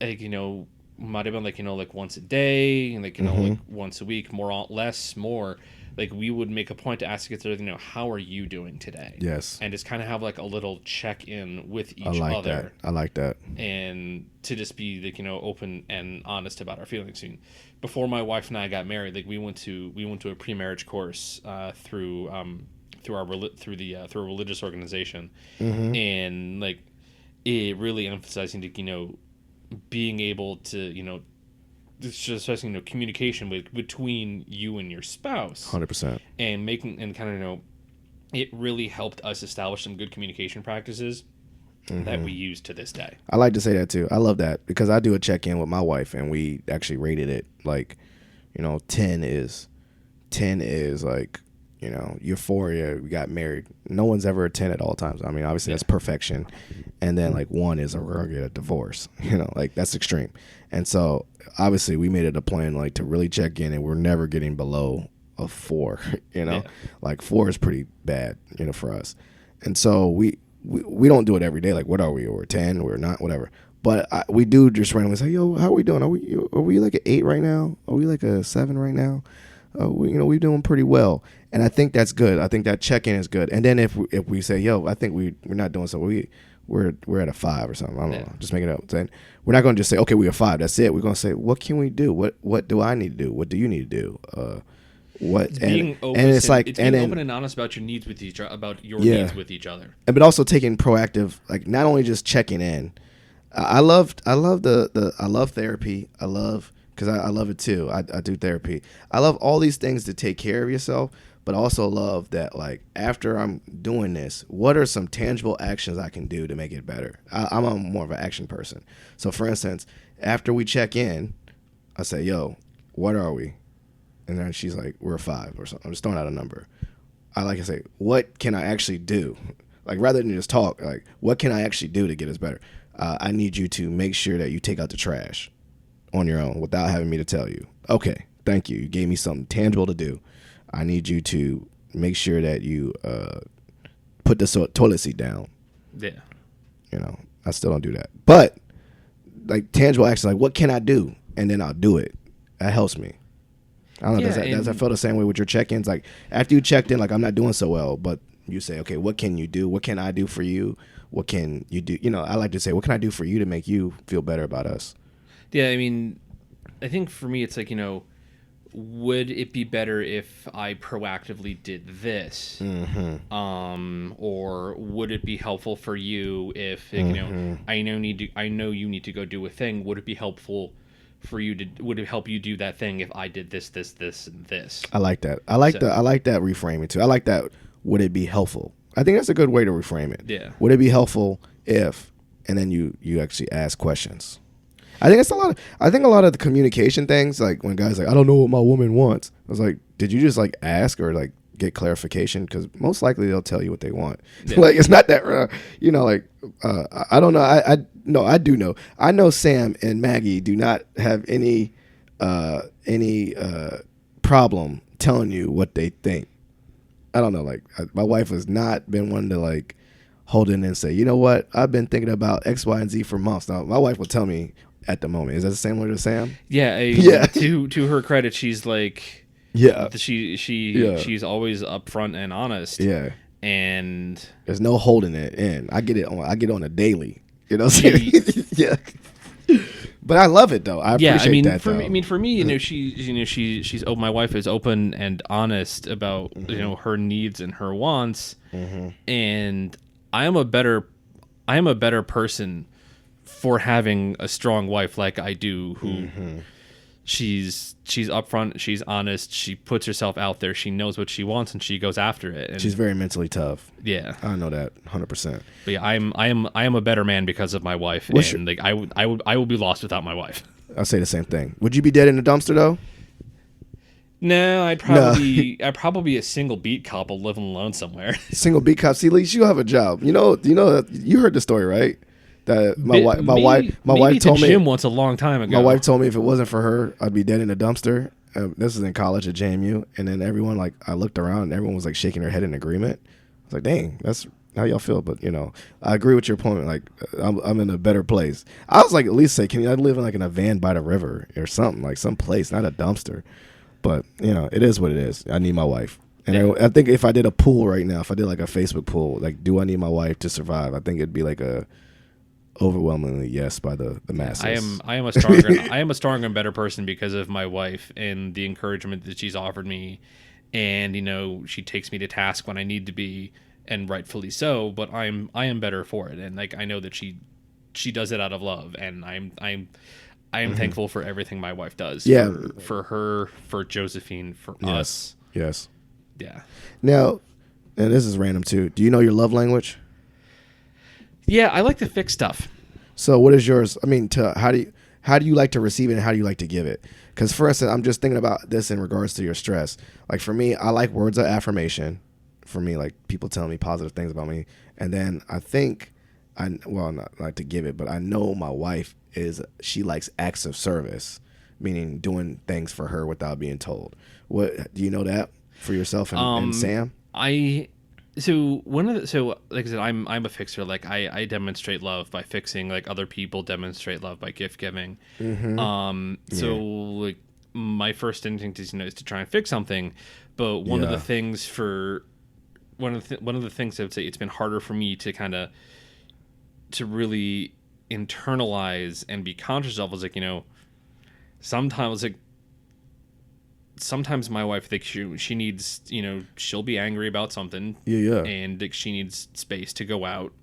you know, might have been like, you know, like once a day, and like, you know, like once a week, less, more. Like, we would make a point to ask each other, you know, how are you doing today? Yes. And just kind of have like a little check-in with each other. I like that. And to just be like, you know, open and honest about our feelings. I mean, before my wife and I got married, like we went to a pre-marriage course through a religious organization, and like it really emphasizing to, you know, being able to, you know, just, you know, communication between you and your spouse, 100%, and making, and kind of, you know, it really helped us establish some good communication practices that we use to this day. I like to say that too. I love that because I do a check-in with my wife, and we actually rated it like, you know, 10 is like, you know, euphoria, we got married. No one's ever a 10 at all times. I mean, obviously that's perfection. And then like 1 is we're gonna get a divorce, you know, like that's extreme. And so obviously we made it a plan like to really check in, and we're never getting below a 4, you know, like 4 is pretty bad, you know, for us. And so we don't do it every day. Like, what are we? We're 10, we're not, whatever. But we do just randomly say, yo, how are we doing? Are we like an 8 right now? Are we like a 7 right now? We're doing pretty well, and I think that's good. I think that check-in is good. And then if we say, yo, I think we're not doing so, we're at a 5 or something. I don't know, just make it up. Then we're not going to just say, okay, we're a 5. That's it. We're going to say, what can we do? What do I need to do? What do you need to do? It's being open and honest about your needs with each needs with each other. But also taking proactive, like not only just checking in. I love therapy. Because I love it too. I do therapy. I love all these things to take care of yourself, but also love that, like, after I'm doing this, what are some tangible actions I can do to make it better? I'm more of an action person. So, for instance, after we check in, I say, yo, what are we? And then she's like, we're a 5 or something. I'm just throwing out a number. I like to say, what can I actually do? Like, rather than just talk, like, what can I actually do to get us better? I need you to make sure that you take out the trash on your own without having me to tell you. Okay, thank you. You gave me something tangible to do. I need you to make sure that you put the toilet seat down. Yeah. You know, I still don't do that. But, like, tangible action, like, what can I do? And then I'll do it. That helps me. I don't know. Does that feel the same way with your check-ins? Like, after you checked in, like, I'm not doing so well, but you say, okay, what can you do? What can I do for you? What can you do? You know, I like to say, what can I do for you to make you feel better about us? Yeah, I mean, I think for me, it's like, you know, would it be better if I proactively did this? Or would it be helpful for you if, you know, I know you need to go do a thing. Would it be helpful for you would it help you do that thing if I did this, and this? I like that. I like that reframing too. I like that. Would it be helpful? I think that's a good way to reframe it. Yeah. Would it be helpful if, and then you actually ask questions. I think a lot of the communication things, like when guys like, I don't know what my woman wants. I was like, did you just like ask or like get clarification? Because most likely they'll tell you what they want. Yeah. Like, it's not that, you know, like, I don't know. No, I do know. I know Sam and Maggie do not have any problem telling you what they think. I don't know. Like, my wife has not been one to like hold in and say, you know what, I've been thinking about X, Y, and Z for months. Now, my wife will tell me at the moment. Is that similar to Sam? Yeah. To her credit, she's like, she's always upfront and honest. Yeah. And there's no holding it in. I get it on a daily. You know what I'm saying? Yeah. But I love it though. I appreciate that. For me, she's my wife is open and honest about her needs and her wants, and I am a better person for having a strong wife like I do, who she's upfront, she's honest, she puts herself out there, she knows what she wants, and she goes after it. And she's very mentally tough. Yeah, I know that 100%. But yeah, I am a better man because of my wife, and like I will be lost without my wife. I'll say the same thing. Would you be dead in the dumpster though? No, I'd probably be a single beat couple living alone somewhere. Single beat cop. See, at least you have a job. You heard the story, right? That my wife told me. Gym once a long time ago. My wife told me if it wasn't for her, I'd be dead in a dumpster. This is in college at JMU, and then everyone I looked around and everyone was like shaking their head in agreement. I was like, dang, that's how y'all feel. But I agree with your point. Like I'm in a better place. I was like, at least say, can I live in a van by the river or something, like some place, not a dumpster. But it is what it is. I need my wife. And I think if I did a pool right now, if I did like a Facebook pool, like, do I need my wife to survive? I think it'd be like a overwhelmingly yes by the masses. I am a stronger and better person because of my wife and the encouragement that she's offered me, and she takes me to task when I need to be, and rightfully so. But I am better for it, and like I know that she does it out of love, and I am thankful for everything my wife does. Yeah, for her, for Josephine, for us. Yes. Yeah. Now, and this is random too. Do you know your love language? Yeah, I like to fix stuff. So what is yours? I mean, how do you like to receive it and how do you like to give it? Because for instance, I'm just thinking about this in regards to your stress. Like for me, I like words of affirmation. For me, like people telling me positive things about me. And then I think, not like to give it, but I know my wife she likes acts of service, meaning doing things for her without being told. What do you know that for yourself and Sam? So like I said, I'm a fixer. Like I demonstrate love by fixing. Like other people demonstrate love by gift giving. So like my first instinct is is to try and fix something. But one of the things I would say it's been harder for me to to really internalize and be conscious of was sometimes my wife thinks she needs, she'll be angry about something. Yeah. And like, she needs space to go out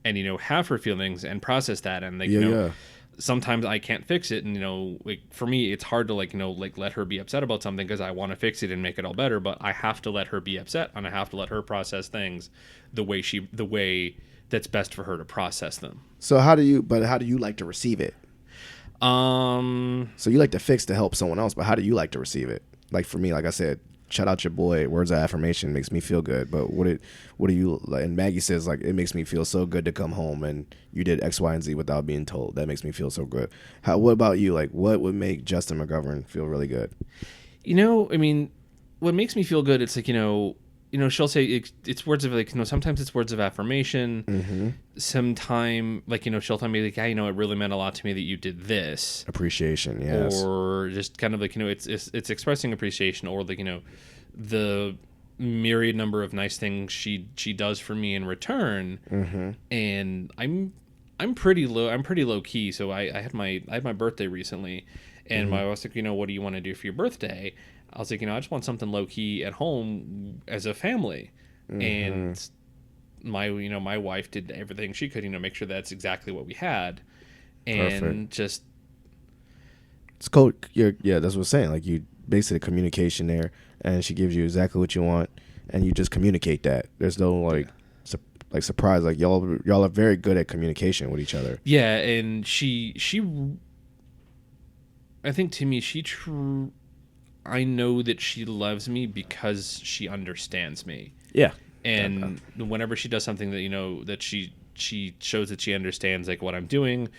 and, have her feelings and process that. And sometimes I can't fix it. And, like for me, it's hard to let her be upset about something because I want to fix it and make it all better. But I have to let her be upset and I have to let her process things the way that's best for her to process them. So how do you like to receive it? So you like to fix to help someone else, but how do you like to receive it? Like for me, like I said, shout out your boy. Words of affirmation makes me feel good. But what do you like? And Maggie says like it makes me feel so good to come home and you did X, Y, and Z without being told. That makes me feel so good. What about you? Like what would make Justin McGovern feel really good? I mean, what makes me feel good? It's like she'll say it's words of sometimes it's words of affirmation. Sometime she'll tell me it really meant a lot to me that you did this. Appreciation, yes. Or just kind of it's expressing appreciation, or the myriad number of nice things she does for me in return. And I'm pretty low key. So I had my birthday recently, and my wife was like, what do you want to do for your birthday? I was like, I just want something low key at home as a family. And my wife did everything she could, make sure that's exactly what we had. And Perfect. It's cool. That's what I'm saying. Like you basically communication there, and she gives you exactly what you want, and you just communicate that. There's no surprise. Like y'all are very good at communication with each other. Yeah, and she I think to me I know that she loves me because she understands me. Yeah. And whenever she does something that that she shows that she understands like what I'm doing,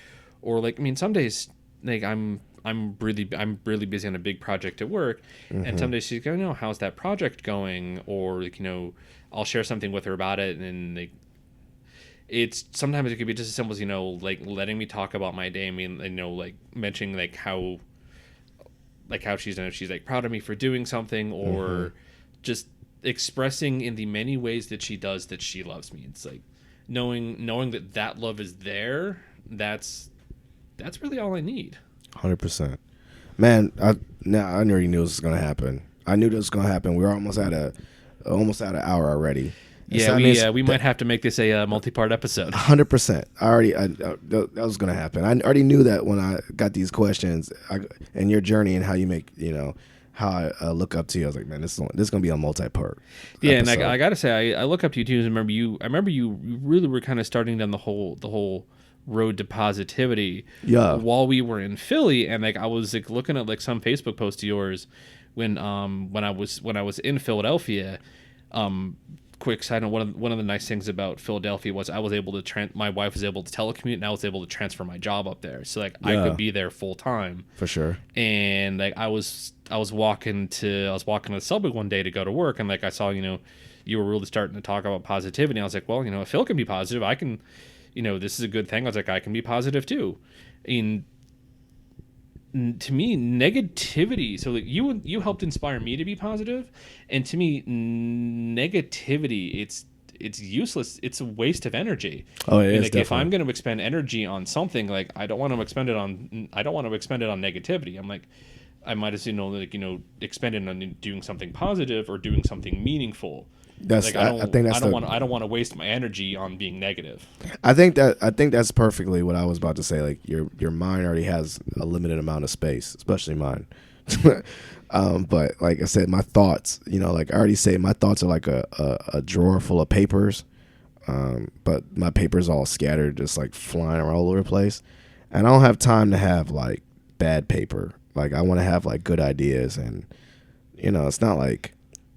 or some days I'm really busy on a big project at work, and some days she's going, how's that project going? Or I'll share something with her about it, and it's sometimes it could be just as simple as letting me talk about my day. I mean, mentioning how she's proud of me for doing something, or just expressing in the many ways that she does that she loves me. It's like knowing that love is there. That's that's really all I need. 100%. Man, I already knew this was gonna happen. I knew this was gonna happen. We were almost at an hour already. Yeah, we might have to make this a multi-part episode. 100%. That was gonna happen. I already knew that when I got these questions and your journry and how you make, how I look up to you. I was like, man, this is gonna be a multi-part. Yeah, episode. and I gotta say, I look up to you too. I remember you really were kind of starting down the whole road to positivity. Yeah. While we were in Philly, and I was looking at some Facebook posts of yours when I was in Philadelphia. Quick side note: one of the nice things about Philadelphia was I was able to my wife was able to telecommute, and I was able to transfer my job up there, so I could be there full time for sure. And I was walking to the subway one day to go to work, and I saw you were really starting to talk about positivity. I was like, well, if Phil can be positive, I can. This is a good thing. I was like, I can be positive too. And to me, negativity. So you helped inspire me to be positive, and to me, negativity. It's useless. It's a waste of energy. Oh, it is. If I'm going to expend energy on something, I don't want to expend it on negativity. I'm like, I might as well expend it on doing something positive or doing something meaningful. I don't want to waste my energy on being negative. I think that's perfectly what I was about to say. Your mind already has a limited amount of space, especially mine. But like I said, my thoughts, I already say, my thoughts are like a drawer full of papers. But my papers all scattered, just flying around all over the place. And I don't have time to have bad paper. I want to have good ideas, and it's not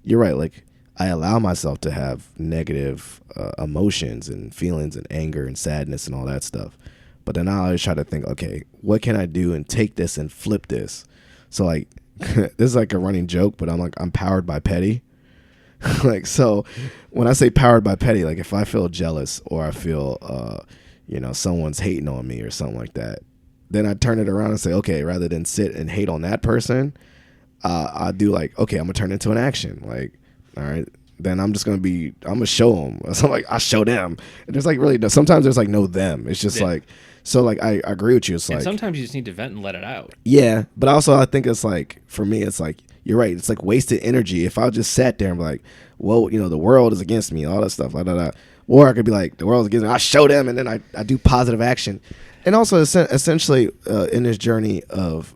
you're right. I allow myself to have negative emotions and feelings and anger and sadness and all that stuff. But then I always try to think, okay, what can I do and take this and flip this? So this is a running joke, but I'm powered by petty. So when I say powered by petty, if I feel jealous or I feel, someone's hating on me or something like that, then I turn it around and say, okay, rather than sit and hate on that person, I do okay, I'm gonna turn it into an action. All right, then I'm just I'm gonna show them. So I show them. And there's really sometimes there's no them. It's just I agree with you. It's and sometimes you just need to vent and let it out. Yeah, but also I think it's for me it's you're right. It's wasted energy. If I just sat there and be well, the world is against me, all that stuff, or I could be the world is against me. I show them, and then I do positive action. And also essentially in this journey of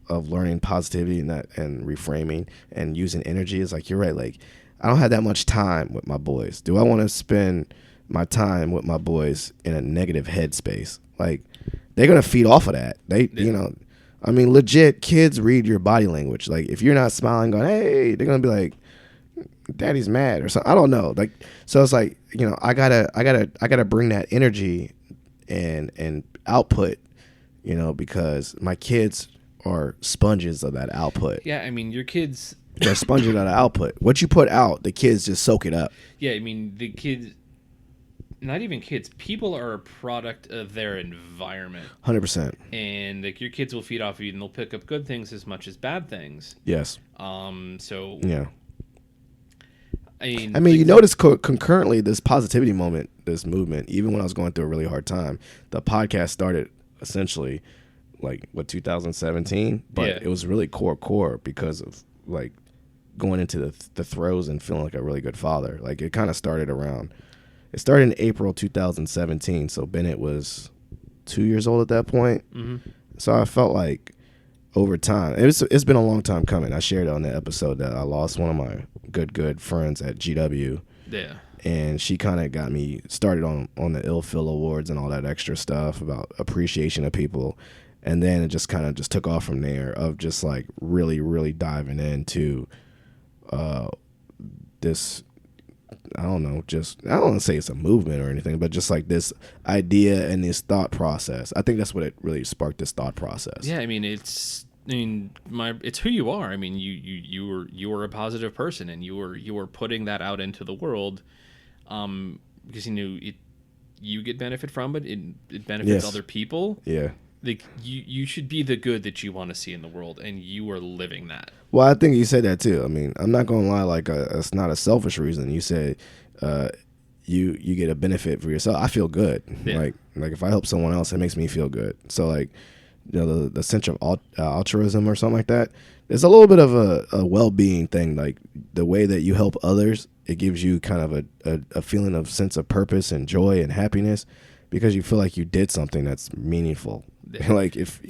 learning positivity and reframing and using energy is you're right. I don't have that much time with my boys. Do I want to spend my time with my boys in a negative headspace? They're going to feed off of that. Legit, kids read your body language. If you're not smiling, going, hey, they're going to be daddy's mad or something. I don't know. So it's I gotta bring that energy and output, because my kids are sponges of that output. Yeah, your kids... They're sponges of the output. What you put out, the kids just soak it up. Yeah, the kids... Not even kids. People are a product of their environment. 100%. And your kids will feed off of you, and they'll pick up good things as much as bad things. Yes. So... Yeah. You notice concurrently this positivity this movement, even when I was going through a really hard time, the podcast started essentially 2017, but it was really core because of going into the throes and feeling like a really good father. It kind of started in April 2017, so Bennett was 2 years old at that point. Mm-hmm. So I felt over time, it's been a long time coming. I shared it on the episode that I lost one of my good friends at GW. Yeah. And she kind of got me started on the Ill Feel Awards and all that extra stuff about appreciation of people. And then it just kind of just took off from there of just really, really diving into this, I don't know, I don't want to say it's a movement or anything, but just this idea and this thought process. I think that's what it really sparked, this thought process. Yeah, it's who you are. You were a positive person, and you were putting that out into the world, because you get benefit from it. It benefits other people. Yeah. You should be the good that you want to see in the world, and you are living that. Well, I think you said that too. I'm not gonna lie. It's not a selfish reason. You said you get a benefit for yourself. I feel good. Like if I help someone else, it makes me feel good. So like, the sense of altruism or something like that. It's a little bit of a well-being thing. Like the way that you help others, it gives you kind of a feeling of sense of purpose and joy and happiness because you feel like you did something that's meaningful. Like if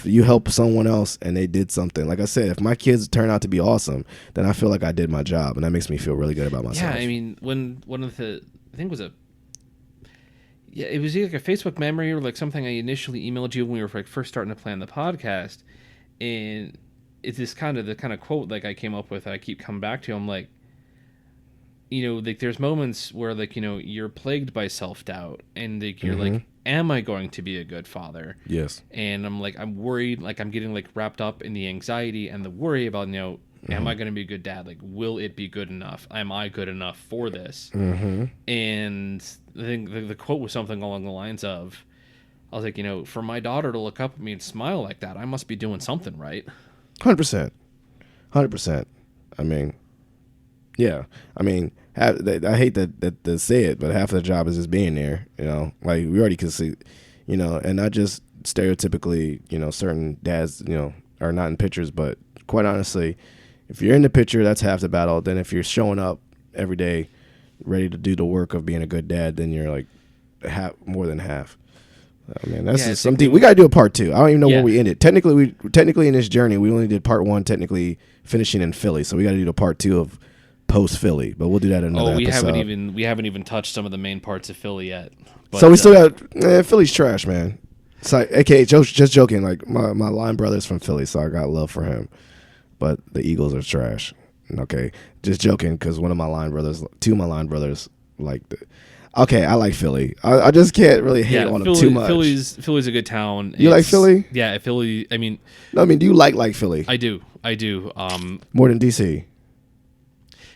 you help someone else and they did something, like I said, if my kids turn out to be awesome, then I feel like I did my job, and that makes me feel really good about myself. Yeah, I mean, when one of the, I think it was it was either like a Facebook memory or like something I initially emailed you when we were like first starting to plan the podcast, and it's this the kind of quote like I came up with. I keep coming back to. I'm like, like there's moments where like you're plagued by self-doubt, and like you're like, am I going to be a good father? Yes. And I'm like, I'm worried, like I'm getting like wrapped up in the anxiety and the worry about, am I going to be a good dad? Like, will it be good enough? Am I good enough for this? And I think the quote was something along the lines of, I was like, for my daughter to look up at me and smile like that, I must be doing something right. 100%. 100%. I mean, yeah. I mean, I hate to say it, but half of the job is just being there, like we already can see, and not just stereotypically, certain dads, are not in pictures, but quite honestly, if you're in the picture, that's half the battle. Then if you're showing up every day ready to do the work of being a good dad, then you're like more than half. I mean, that's just something we got to do a part 2. I don't even know where we ended. Technically in this journey, we only did part 1, technically finishing in Philly. So we got to do the part 2 of post Philly, but we'll do that in another episode. We haven't even touched some of the main parts of Philly yet. But, so we still got Philly's trash, man. It's like, okay, just joking. Like my line brother's from Philly, so I got love for him. But the Eagles are trash. Okay, just joking because two of my line brothers like. Okay, I like Philly. I just can't really hate on them too much. Philly's a good town. You like Philly? Yeah, Philly. I mean, do you like Philly? I do. More than DC.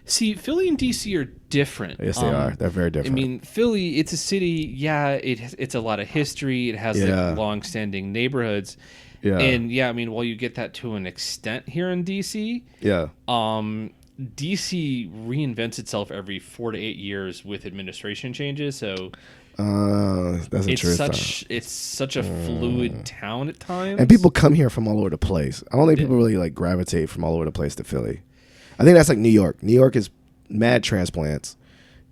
See, Philly and DC are different. Yes, they are. They're very different. I mean, Philly, it's a city. Yeah, it's a lot of history. It has like long-standing neighborhoods. Yeah. And I mean, while you get that to an extent here in DC. Yeah. DC reinvents itself every 4 to 8 years with administration changes. So. That's it's such a fluid town at times. And people come here from all over the place. I don't think people really like gravitate from all over the place to Philly. I think that's like New York. New York is mad transplants.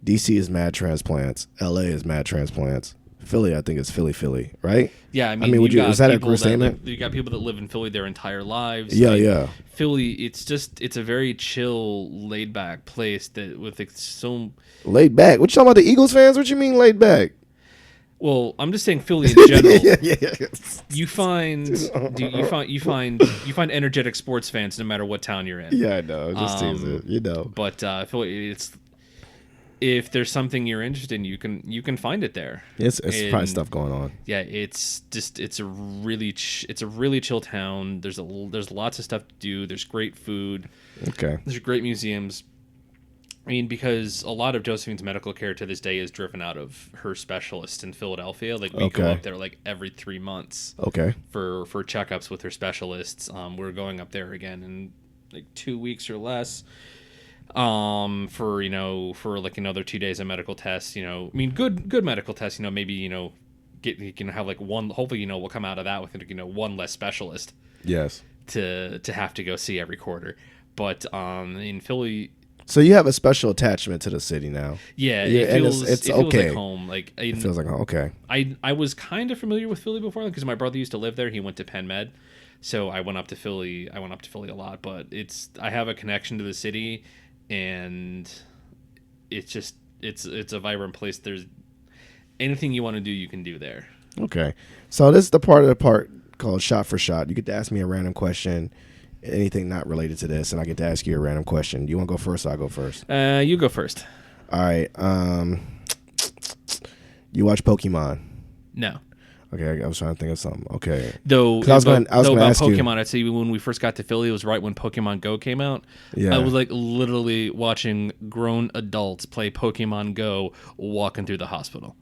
DC is mad transplants. LA is mad transplants. Philly, I think, is Philly, right? Yeah, I mean is that a true statement? You got people that live in Philly their entire lives. Yeah, yeah. Philly, it's a very chill, laid back place that with so laid back. What you talking about, the Eagles fans? What you mean laid back? Well, I'm just saying Philly in general. yeah. You find energetic sports fans no matter what town you're in. Yeah, I know. Just teasing, But Philly, if there's something you're interested in, you can find it there. It's probably stuff going on. Yeah, it's a really chill town. There's lots of stuff to do. There's great food. Okay. There's great museums. I mean, because a lot of Josephine's medical care to this day is driven out of her specialist in Philadelphia. Like we go up there like every 3 months. Okay. For checkups with her specialists. We're going up there again in like 2 weeks or less. For like another 2 days of medical tests. I mean, good medical tests. Maybe you can have like one. Hopefully, we'll come out of that with one less specialist. Yes. To have to go see every quarter, but in Philly. So you have a special attachment to the city now. Yeah, it feels like home. Like it feels like home. Okay. I was kind of familiar with Philly before because my brother used to live there. He went to Penn Med, so I went up to Philly. I went up to Philly a lot, but I have a connection to the city, and it's a vibrant place. There's anything you want to do, you can do there. Okay, so this is the part called Shot for Shot. You get to ask me a random question. Anything not related to this, and I get to ask you a random question. Do you want to go first or I'll go first? You go first. All right. You watch Pokemon? No. Okay, I was trying to think of something. Okay. Though about Pokemon, I'd say when we first got to Philly, it was right when Pokemon Go came out. Yeah. I was like literally watching grown adults play Pokemon Go walking through the hospital.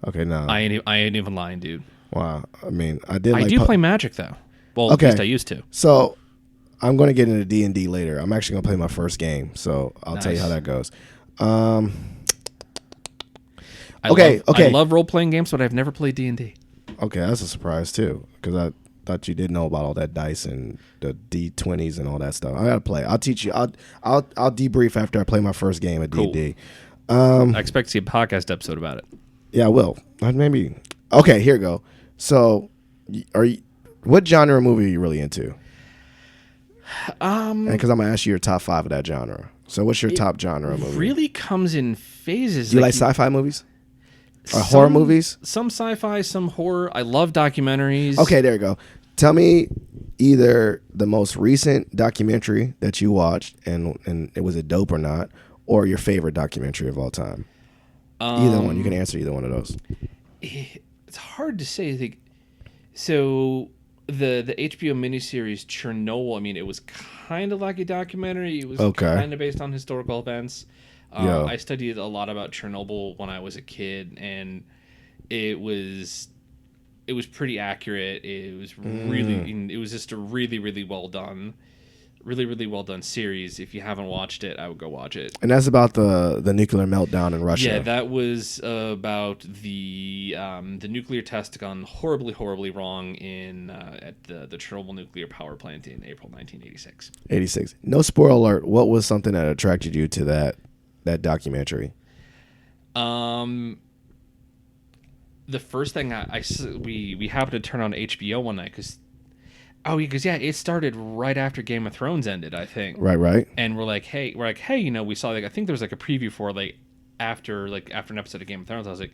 Okay, no. I ain't even lying, dude. Wow. I mean, I do play Magic, though. Well, at least I used to. So I'm going to get into D&D later. I'm actually going to play my first game, so I'll tell you how that goes. I love role playing games, but I've never played D&D. Okay, that's a surprise too, because I thought you didn't know about all that dice and the D20s and all that stuff. I gotta play. I'll teach you. I'll debrief after I play my first game at D&D. I expect to see a podcast episode about it. Yeah, I will. Maybe. Okay, here we go. So, what genre of movie are you really into? Because I'm gonna ask you your top 5 of that genre. So, what's your top genre of movie? Really comes in phases. Do you like sci-fi movies? Or horror movies? Some sci-fi, some horror. I love documentaries. Okay, there you go. Tell me either the most recent documentary that you watched and it was it dope or not, or your favorite documentary of all time. Either one. You can answer either one of those. It's hard to say. So the HBO miniseries Chernobyl, I mean, it was kind of like a documentary. It was kind of based on historical events. I studied a lot about Chernobyl when I was a kid, and it was pretty accurate. It was it was just a really, really well done series. If you haven't watched it, I would go watch it. And that's about the nuclear meltdown in Russia. Yeah, that was about the nuclear test gone horribly, horribly wrong at the Chernobyl nuclear power plant in April 1986. 86. No spoiler alert. What was something that attracted you to that documentary? The first thing we happened to turn on HBO one night because it started right after Game of Thrones ended, I think. Right. And we're like, hey, we saw I think there was a preview for after an episode of Game of Thrones. I was like,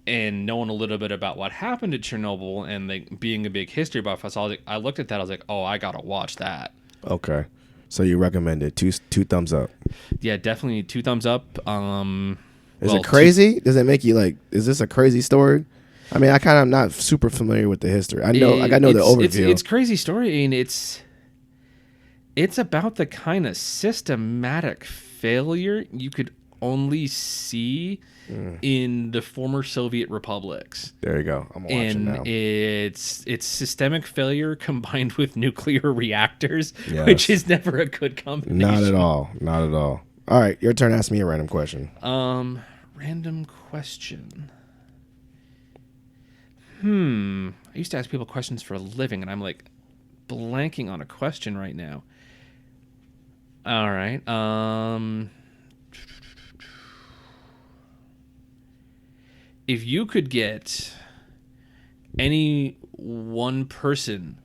and knowing a little bit about what happened at Chernobyl and being a big history buff, I looked at that. I was like, oh, I gotta watch that. Okay. So you recommend it? Two thumbs up. Yeah, definitely 2 thumbs up. Is it crazy? Does it make you is this a crazy story? I mean, I kind of not super familiar with the history. I know the overview. It's crazy story. I mean, it's about the kind of systematic failure you could only see in the former Soviet republics. There you go. I'm watching now. It's systemic failure combined with nuclear reactors, which is never a good combination. Not at all. All right, your turn. Ask me a random question. Random question. I used to ask people questions for a living, and I'm like blanking on a question right now. All right. If you could get any one person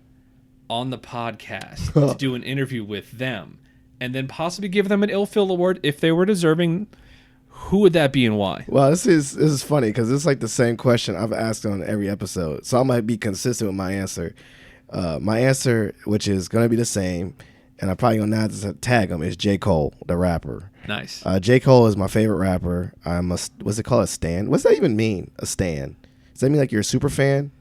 on the podcast to do an interview with them, and then possibly give them an Ilfil Award if they were deserving, who would that be and why? Well, this is funny because it's like the same question I've asked on every episode, so I might be consistent with my answer. My answer, which is going to be the same, and I'm probably going to have to tag him, is J. Cole, the rapper. Nice. J. Cole is my favorite rapper. What's it called? A stan? What's that even mean? A stan? Does that mean like you're a super fan?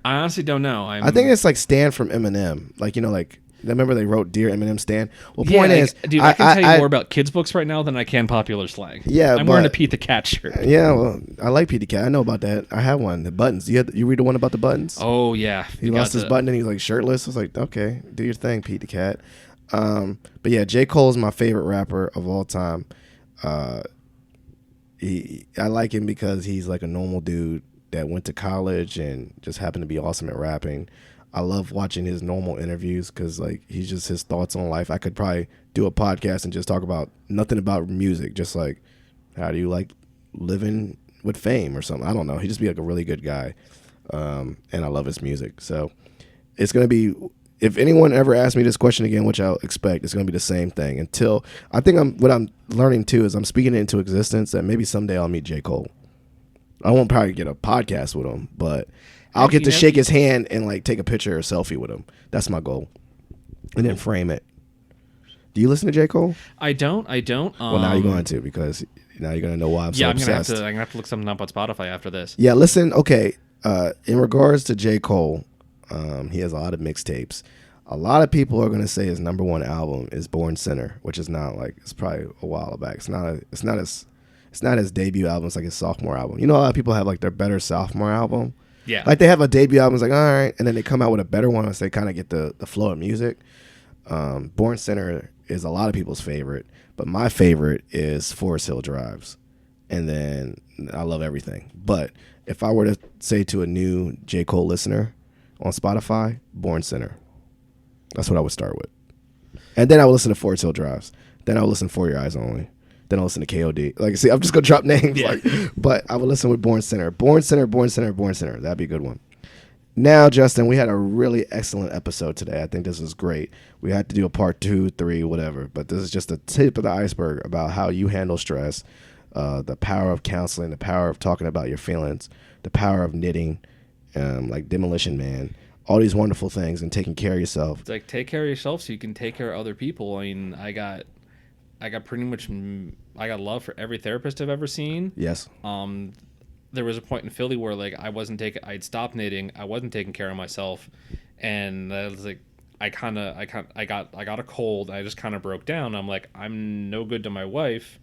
I honestly don't know. I think it's like Stan from Eminem. Remember they wrote Dear Eminem Stan? Well, point is... Dude, I can tell you more about kids' books right now than I can popular slang. Yeah, I'm wearing a Pete the Cat shirt. Yeah, well, I like Pete the Cat. I know about that. I have one. The buttons. You read the one about the buttons? Oh, yeah. He lost his button and he's like shirtless. I was like, okay, do your thing, Pete the Cat. But yeah, J. Cole is my favorite rapper of all time. I like him because he's like a normal dude that went to college and just happened to be awesome at rapping. I love watching his normal interviews because like he's just his thoughts on life. I could probably do a podcast and just talk about nothing about music, just like how do you like living with fame or something. I don't know. He'd just be like a really good guy, and I love his music. So it's gonna be, if anyone ever asks me this question again, which I'll expect, it's gonna be the same thing. Until I think what I'm learning too is I'm speaking it into existence that maybe someday I'll meet J. Cole. I won't probably get a podcast with him, but I'll get to shake his hand and like take a picture or selfie with him. That's my goal. And then frame it. Do you listen to J. Cole? I don't. Well, now you're going to, because now you're going to know why I'm so obsessed. I'm going to have to look something up on Spotify after this. Yeah, listen. Okay. In regards to J. Cole, he has a lot of mixtapes. A lot of people are going to say his number one album is Born Sinner, which is not like, it's probably a while back. It's not his debut album. It's like his sophomore album. You know, a lot of people have like their better sophomore album. Yeah. Like they have a debut album, it's like, all right, and then they come out with a better one once they kind of get the flow of music. Born Sinner is a lot of people's favorite, but my favorite is Forest Hill Drives. and then I love everything. But if I were to say to a new J. Cole listener on Spotify, Born Sinner. That's what I would start with. And then I would listen to Forest Hill Drives. Then I would listen to For Your Eyes Only. Then I'll listen to KOD. Like, see, I'm just going to drop names. Yeah. But I would listen with Born Sinner. Born Sinner, Born Sinner, Born Sinner. That'd be a good one. Now, Justin, we had a really excellent episode today. I think this was great. We had to do a part 2, 3, whatever. But this is just the tip of the iceberg about how you handle stress, the power of counseling, the power of talking about your feelings, the power of knitting, like Demolition Man. All these wonderful things, and taking care of yourself. It's like, take care of yourself so you can take care of other people. I mean, I got pretty much, I got love for every therapist I've ever seen. Yes. There was a point in Philly where like I'd stopped knitting, I wasn't taking care of myself, and I was like, I got a cold. I just kind of broke down. I'm like, I'm no good to my wife.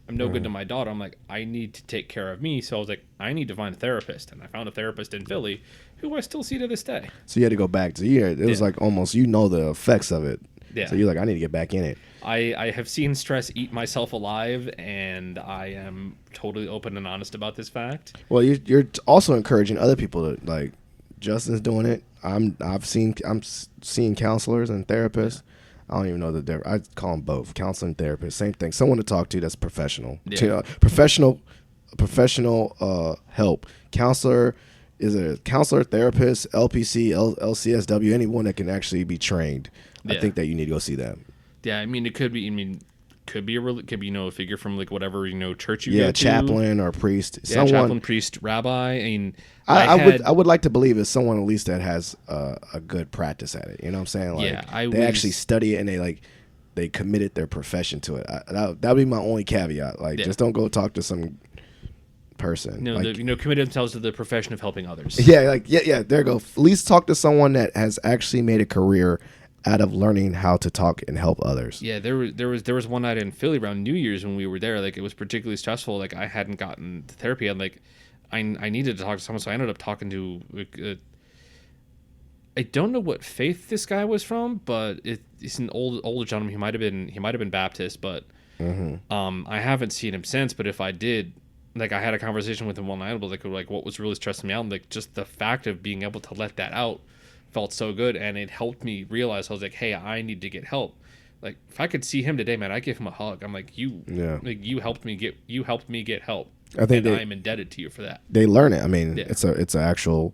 I'm no good to my daughter. I'm like, I need to take care of me. So I was like, I need to find a therapist. And I found a therapist in Philly who I still see to this day. So you had to go back to it was like almost, the effects of it. Yeah. So you're like, I need to get back in it. I have seen stress eat myself alive, and I am totally open and honest about this fact. Well, you're also encouraging other people to, like, Justin's doing it. I'm seeing counselors and therapists. Yeah. I don't even know the difference. I call them both, counseling, therapist, same thing. Someone to talk to that's professional. Yeah. Professional help. Counselor is a counselor, therapist, LPC, LCSW, anyone that can actually be trained. Yeah. I think that you need to go see them. Yeah, I mean, it could be. I mean, could be a figure from like whatever church you go to. Yeah, chaplain or priest. Yeah, chaplain, priest, rabbi. I mean, I would like to believe it's someone at least that has a good practice at it. You know what I'm saying? Like, yeah, they actually study it and they committed their profession to it. That would be my only caveat. Like, just don't go talk to some person. No, like, committed themselves to the profession of helping others. Yeah, there you go. At least talk to someone that has actually made a career out of learning how to talk and help others. Yeah, there was one night in Philly around New Year's when we were there. Like, it was particularly stressful. Like, I hadn't gotten to therapy. And like, I needed to talk to someone, so I ended up talking to. I don't know what faith this guy was from, but it's an older gentleman. He might have been Baptist, but I haven't seen him since. But if I did, like, I had a conversation with him one night about like what was really stressing me out, and like just the fact of being able to let that out felt so good, and it helped me realize. I was like, hey, I need to get help. Like, if I could see him today, man, I'd give him a hug. I'm like, you helped me get help. I think I'm indebted to you for that. They learn it. I mean, it's an actual,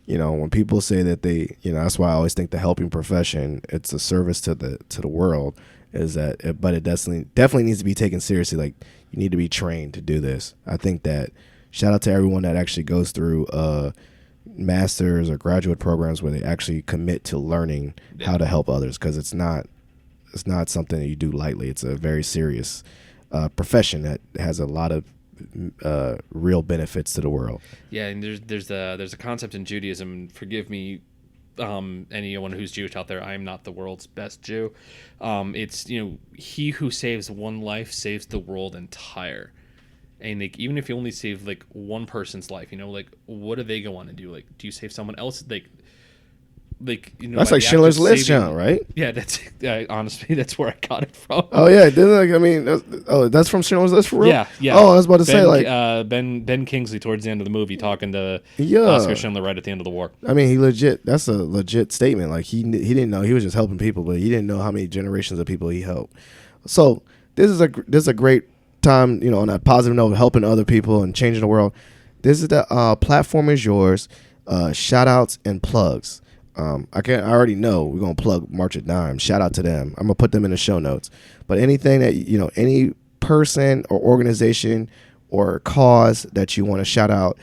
when people say that they, that's why I always think the helping profession, it's a service to the world, is that, but it definitely needs to be taken seriously. Like, you need to be trained to do this. I think that, shout out to everyone that actually goes through master's or graduate programs where they actually commit to learning how to help others, because it's not something that you do lightly. It's a very serious profession that has a lot of real benefits to the world. Yeah, and there's a concept in Judaism. Forgive me, anyone who's Jewish out there. I am not the world's best Jew. It's he who saves one life saves the world entire. And like, even if you only save like one person's life, like, what do they go on to do? Like, do you save someone else? Like that's like Schindler's List, right? Yeah, that's honestly, that's where I got it from. Oh yeah, that's from Schindler's List for real. Yeah. Oh, I was about to say, like, Ben Kingsley towards the end of the movie talking to Oscar Schindler right at the end of the war. I mean, that's a legit statement. Like, he didn't know, he was just helping people, but he didn't know how many generations of people he helped. So this is a great time, on that positive note of helping other people and changing the world. This is the platform is yours. Shout outs and plugs. I already know we're gonna plug March at Dimes. Shout out to them. I'm gonna put them in the show notes. But anything that any person or organization or cause that you want to shout out,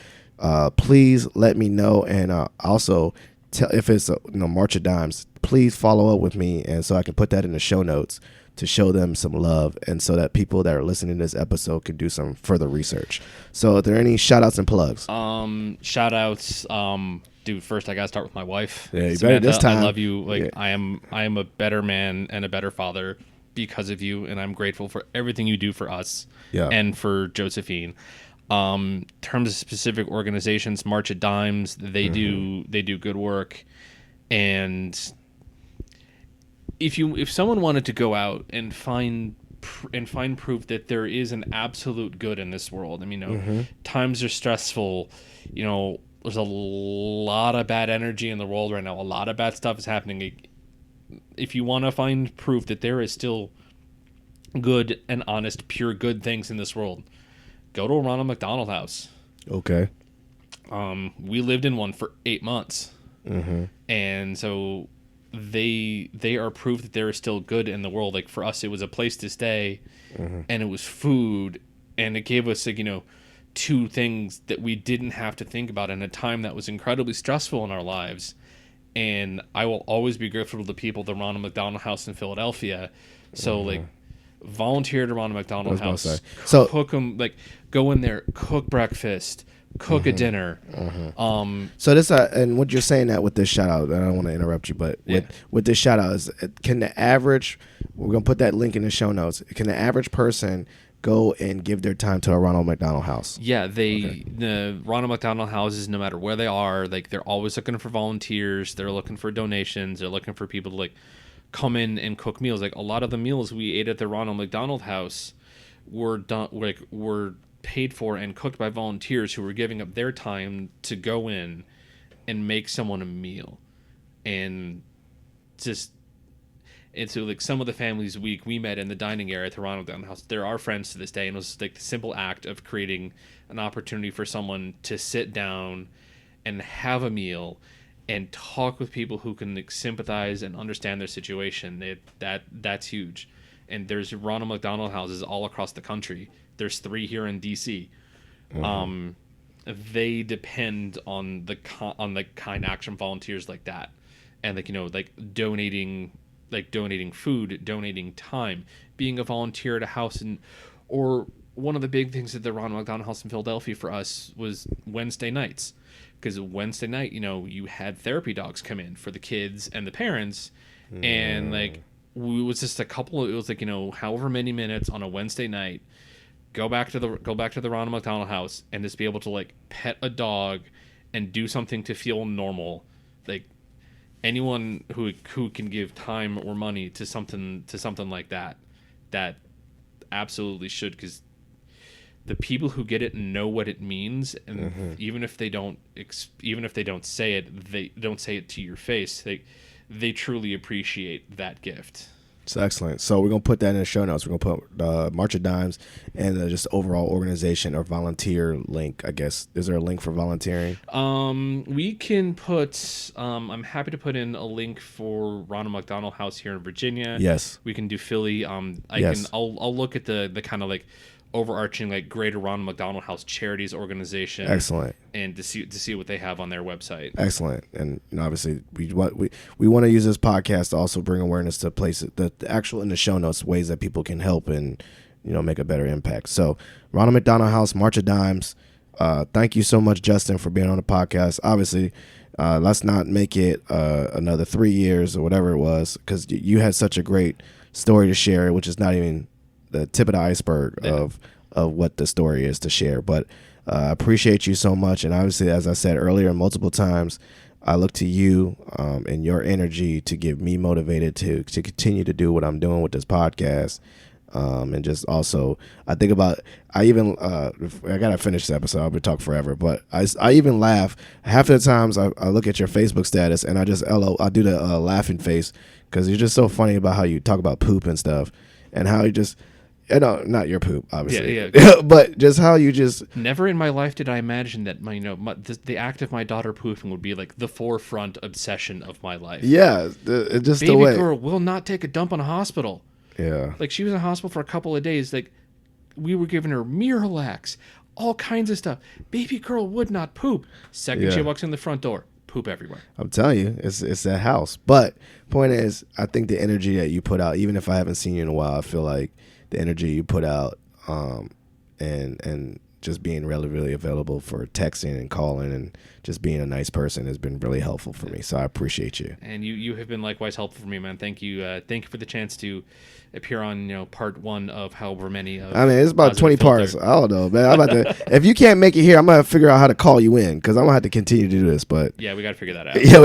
please let me know. And also tell if it's March at Dimes, please follow up with me, and so I can put that in the show notes to show them some love, and so that people that are listening to this episode can do some further research. So are there any shout outs and plugs? Shout outs. Dude, first I gotta start with my wife. Yeah, you better this time. I love you. Like, yeah. I am a better man and a better father because of you, and I'm grateful for everything you do for us and for Josephine. Terms of specific organizations, March at Dimes, they do good work. And if someone wanted to go out and find find proof that there is an absolute good in this world. I mean, times are stressful. There's a lot of bad energy in the world right now. A lot of bad stuff is happening. If you want to find proof that there is still good and honest, pure good things in this world, go to a Ronald McDonald House. Okay. We lived in one for 8 months. And so they are proof that there is still good in the world. Like, for us, it was a place to stay, and it was food, and it gave us, like, two things that we didn't have to think about in a time that was incredibly stressful in our lives. And I will always be grateful to the people at the Ronald McDonald House in Philadelphia. So, like, volunteer at a Ronald McDonald House. So cook them, like, go in there, cook breakfast, cook a dinner. So this and what you're saying that with this shout out, I don't want to interrupt you, but with this shout out, is can the average, we're gonna put that link in the show notes, can the average person go and give their time to a Ronald McDonald House? Yeah, the Ronald McDonald Houses, no matter where they are, like, they're always looking for volunteers. They're looking for donations. They're looking for people to, like, come in and cook meals. Like, a lot of the meals we ate at the Ronald McDonald House were paid for and cooked by volunteers who were giving up their time to go in and make someone a meal. And so, like, some of the families we met in the dining area at the Ronald McDonald House, they're our friends to this day, and it was like the simple act of creating an opportunity for someone to sit down and have a meal and talk with people who can, like, sympathize and understand their situation. That's huge. And there's Ronald McDonald Houses all across the country. There's 3 here in DC. They depend on the kind action volunteers like that, and, like, like donating food, donating time, being a volunteer at a house. Or one of the big things at the Ronald McDonald House in Philadelphia for us was Wednesday nights, because Wednesday night, you had therapy dogs come in for the kids and the parents, and, like, it was just it was like, however many minutes on a Wednesday night, go back to the Ronald McDonald House and just be able to, like, pet a dog and do something to feel normal. Like, anyone who can give time or money to something like that absolutely should, because the people who get it know what it means, and even if they don't say it, they don't say it to your face. They truly appreciate that gift. It's excellent. So we're going to put that in the show notes. We're going to put March of Dimes and just overall organization or volunteer link, I guess. Is there a link for volunteering? We can put, I'm happy to put in a link for Ronald McDonald House here in Virginia. Yes. We can do Philly. I'll look at the kind of, like, overarching, like, Greater Ronald McDonald House Charities organization. Excellent. And to see what they have on their website. Excellent. And obviously we want to use this podcast to also bring awareness to places, the actual in the show notes, ways that people can help and make a better impact. So Ronald McDonald House, March of Dimes. Thank you so much, Justin, for being on the podcast. Obviously, let's not make it another 3 years or whatever it was, because you had such a great story to share, which is not even the tip of the iceberg of what the story is to share. But I appreciate you so much. And obviously, as I said earlier multiple times, I look to you and your energy to get me motivated to continue to do what I'm doing with this podcast. And just also, I think about, I got to finish this episode. I'll be talking forever, but I even laugh. Half of the times I look at your Facebook status and I do the laughing face, because you're just so funny about how you talk about poop and stuff, and how you just, not your poop, obviously. Yeah. But just how you just... Never in my life did I imagine that the act of my daughter pooping would be, like, the forefront obsession of my life. Yeah, just the way. Baby girl will not take a dump in a hospital. Yeah. Like, she was in a hospital for a couple of days. Like, we were giving her Miralax, all kinds of stuff. Baby girl would not poop. Second she walks in the front door, poop everywhere. I'm telling you, it's that house. But point is, I think the energy that you put out, even if I haven't seen you in a while, I feel like the energy you put out, and just being really available for texting and calling and just being a nice person has been really helpful for me. So I appreciate you. And you have been likewise helpful for me, man. Thank you. Thank you for the chance to appear on part 1 of however many. I mean, it's about 20 parts. I don't know, man. I'm about to. If you can't make it here, I'm gonna figure out how to call you in because I'm gonna have to continue to do this. But yeah, we got to figure that out. Yeah,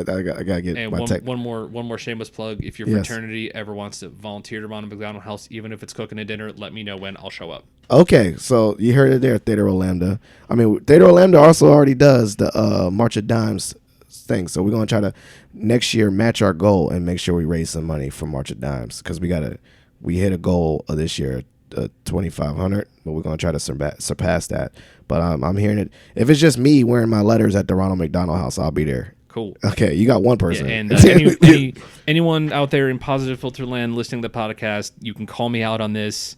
I gotta get and my tech. one more shameless plug. If your fraternity ever wants to volunteer to Ronald McDonald House, even if it's cooking a dinner, let me know when. I'll show up. Okay, so you heard it there, Theta Rho Lambda. I mean, Theta Rho Lambda also already does the March of Dimes thing. So we're going to try to next year match our goal and make sure we raise some money for March of Dimes because we hit a goal of this year, 2,500, but we're going to try to surpass that. But I'm hearing it. If it's just me wearing my letters at the Ronald McDonald House, I'll be there. Cool. Okay, you got one person. Yeah, and anyone out there in Positive Filter Land listening to the podcast, you can call me out on this.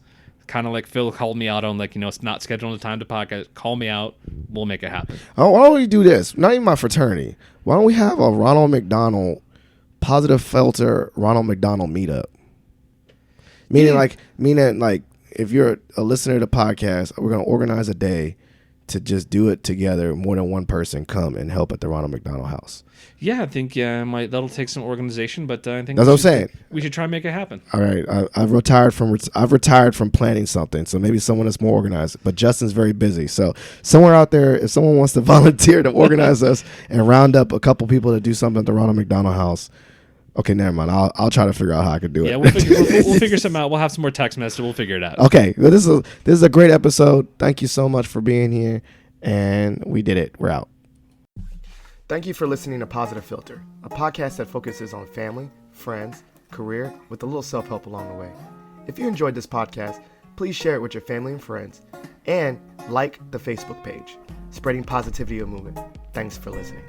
Kind of like Phil called me out on, like, it's not scheduled a time to podcast. Call me out. We'll make it happen. Oh, why don't we do this? Not even my fraternity. Why don't we have a Ronald McDonald Positive Filter Ronald McDonald meetup? Meaning like if you're a listener to the podcast, we're going to organize a day to just do it together. More than one person come and help at the Ronald McDonald House. Yeah, I think that'll take some organization, but I think that's what I'm saying. We should try and make it happen. All right, I've retired from planning something, so maybe someone that's more organized. But Justin's very busy, so somewhere out there, if someone wants to volunteer to organize us and round up a couple people to do something at the Ronald McDonald House. Okay, never mind. I'll try to figure out how I could do it. Yeah, we'll figure something out. We'll have some more text messages. We'll figure it out. Okay, well, this is a great episode. Thank you so much for being here, and we did it. We're out. Thank you for listening to Positive Filter, a podcast that focuses on family, friends, career, with a little self-help along the way. If you enjoyed this podcast, please share it with your family and friends, and like the Facebook page, Spreading Positivity of Movement. Thanks for listening.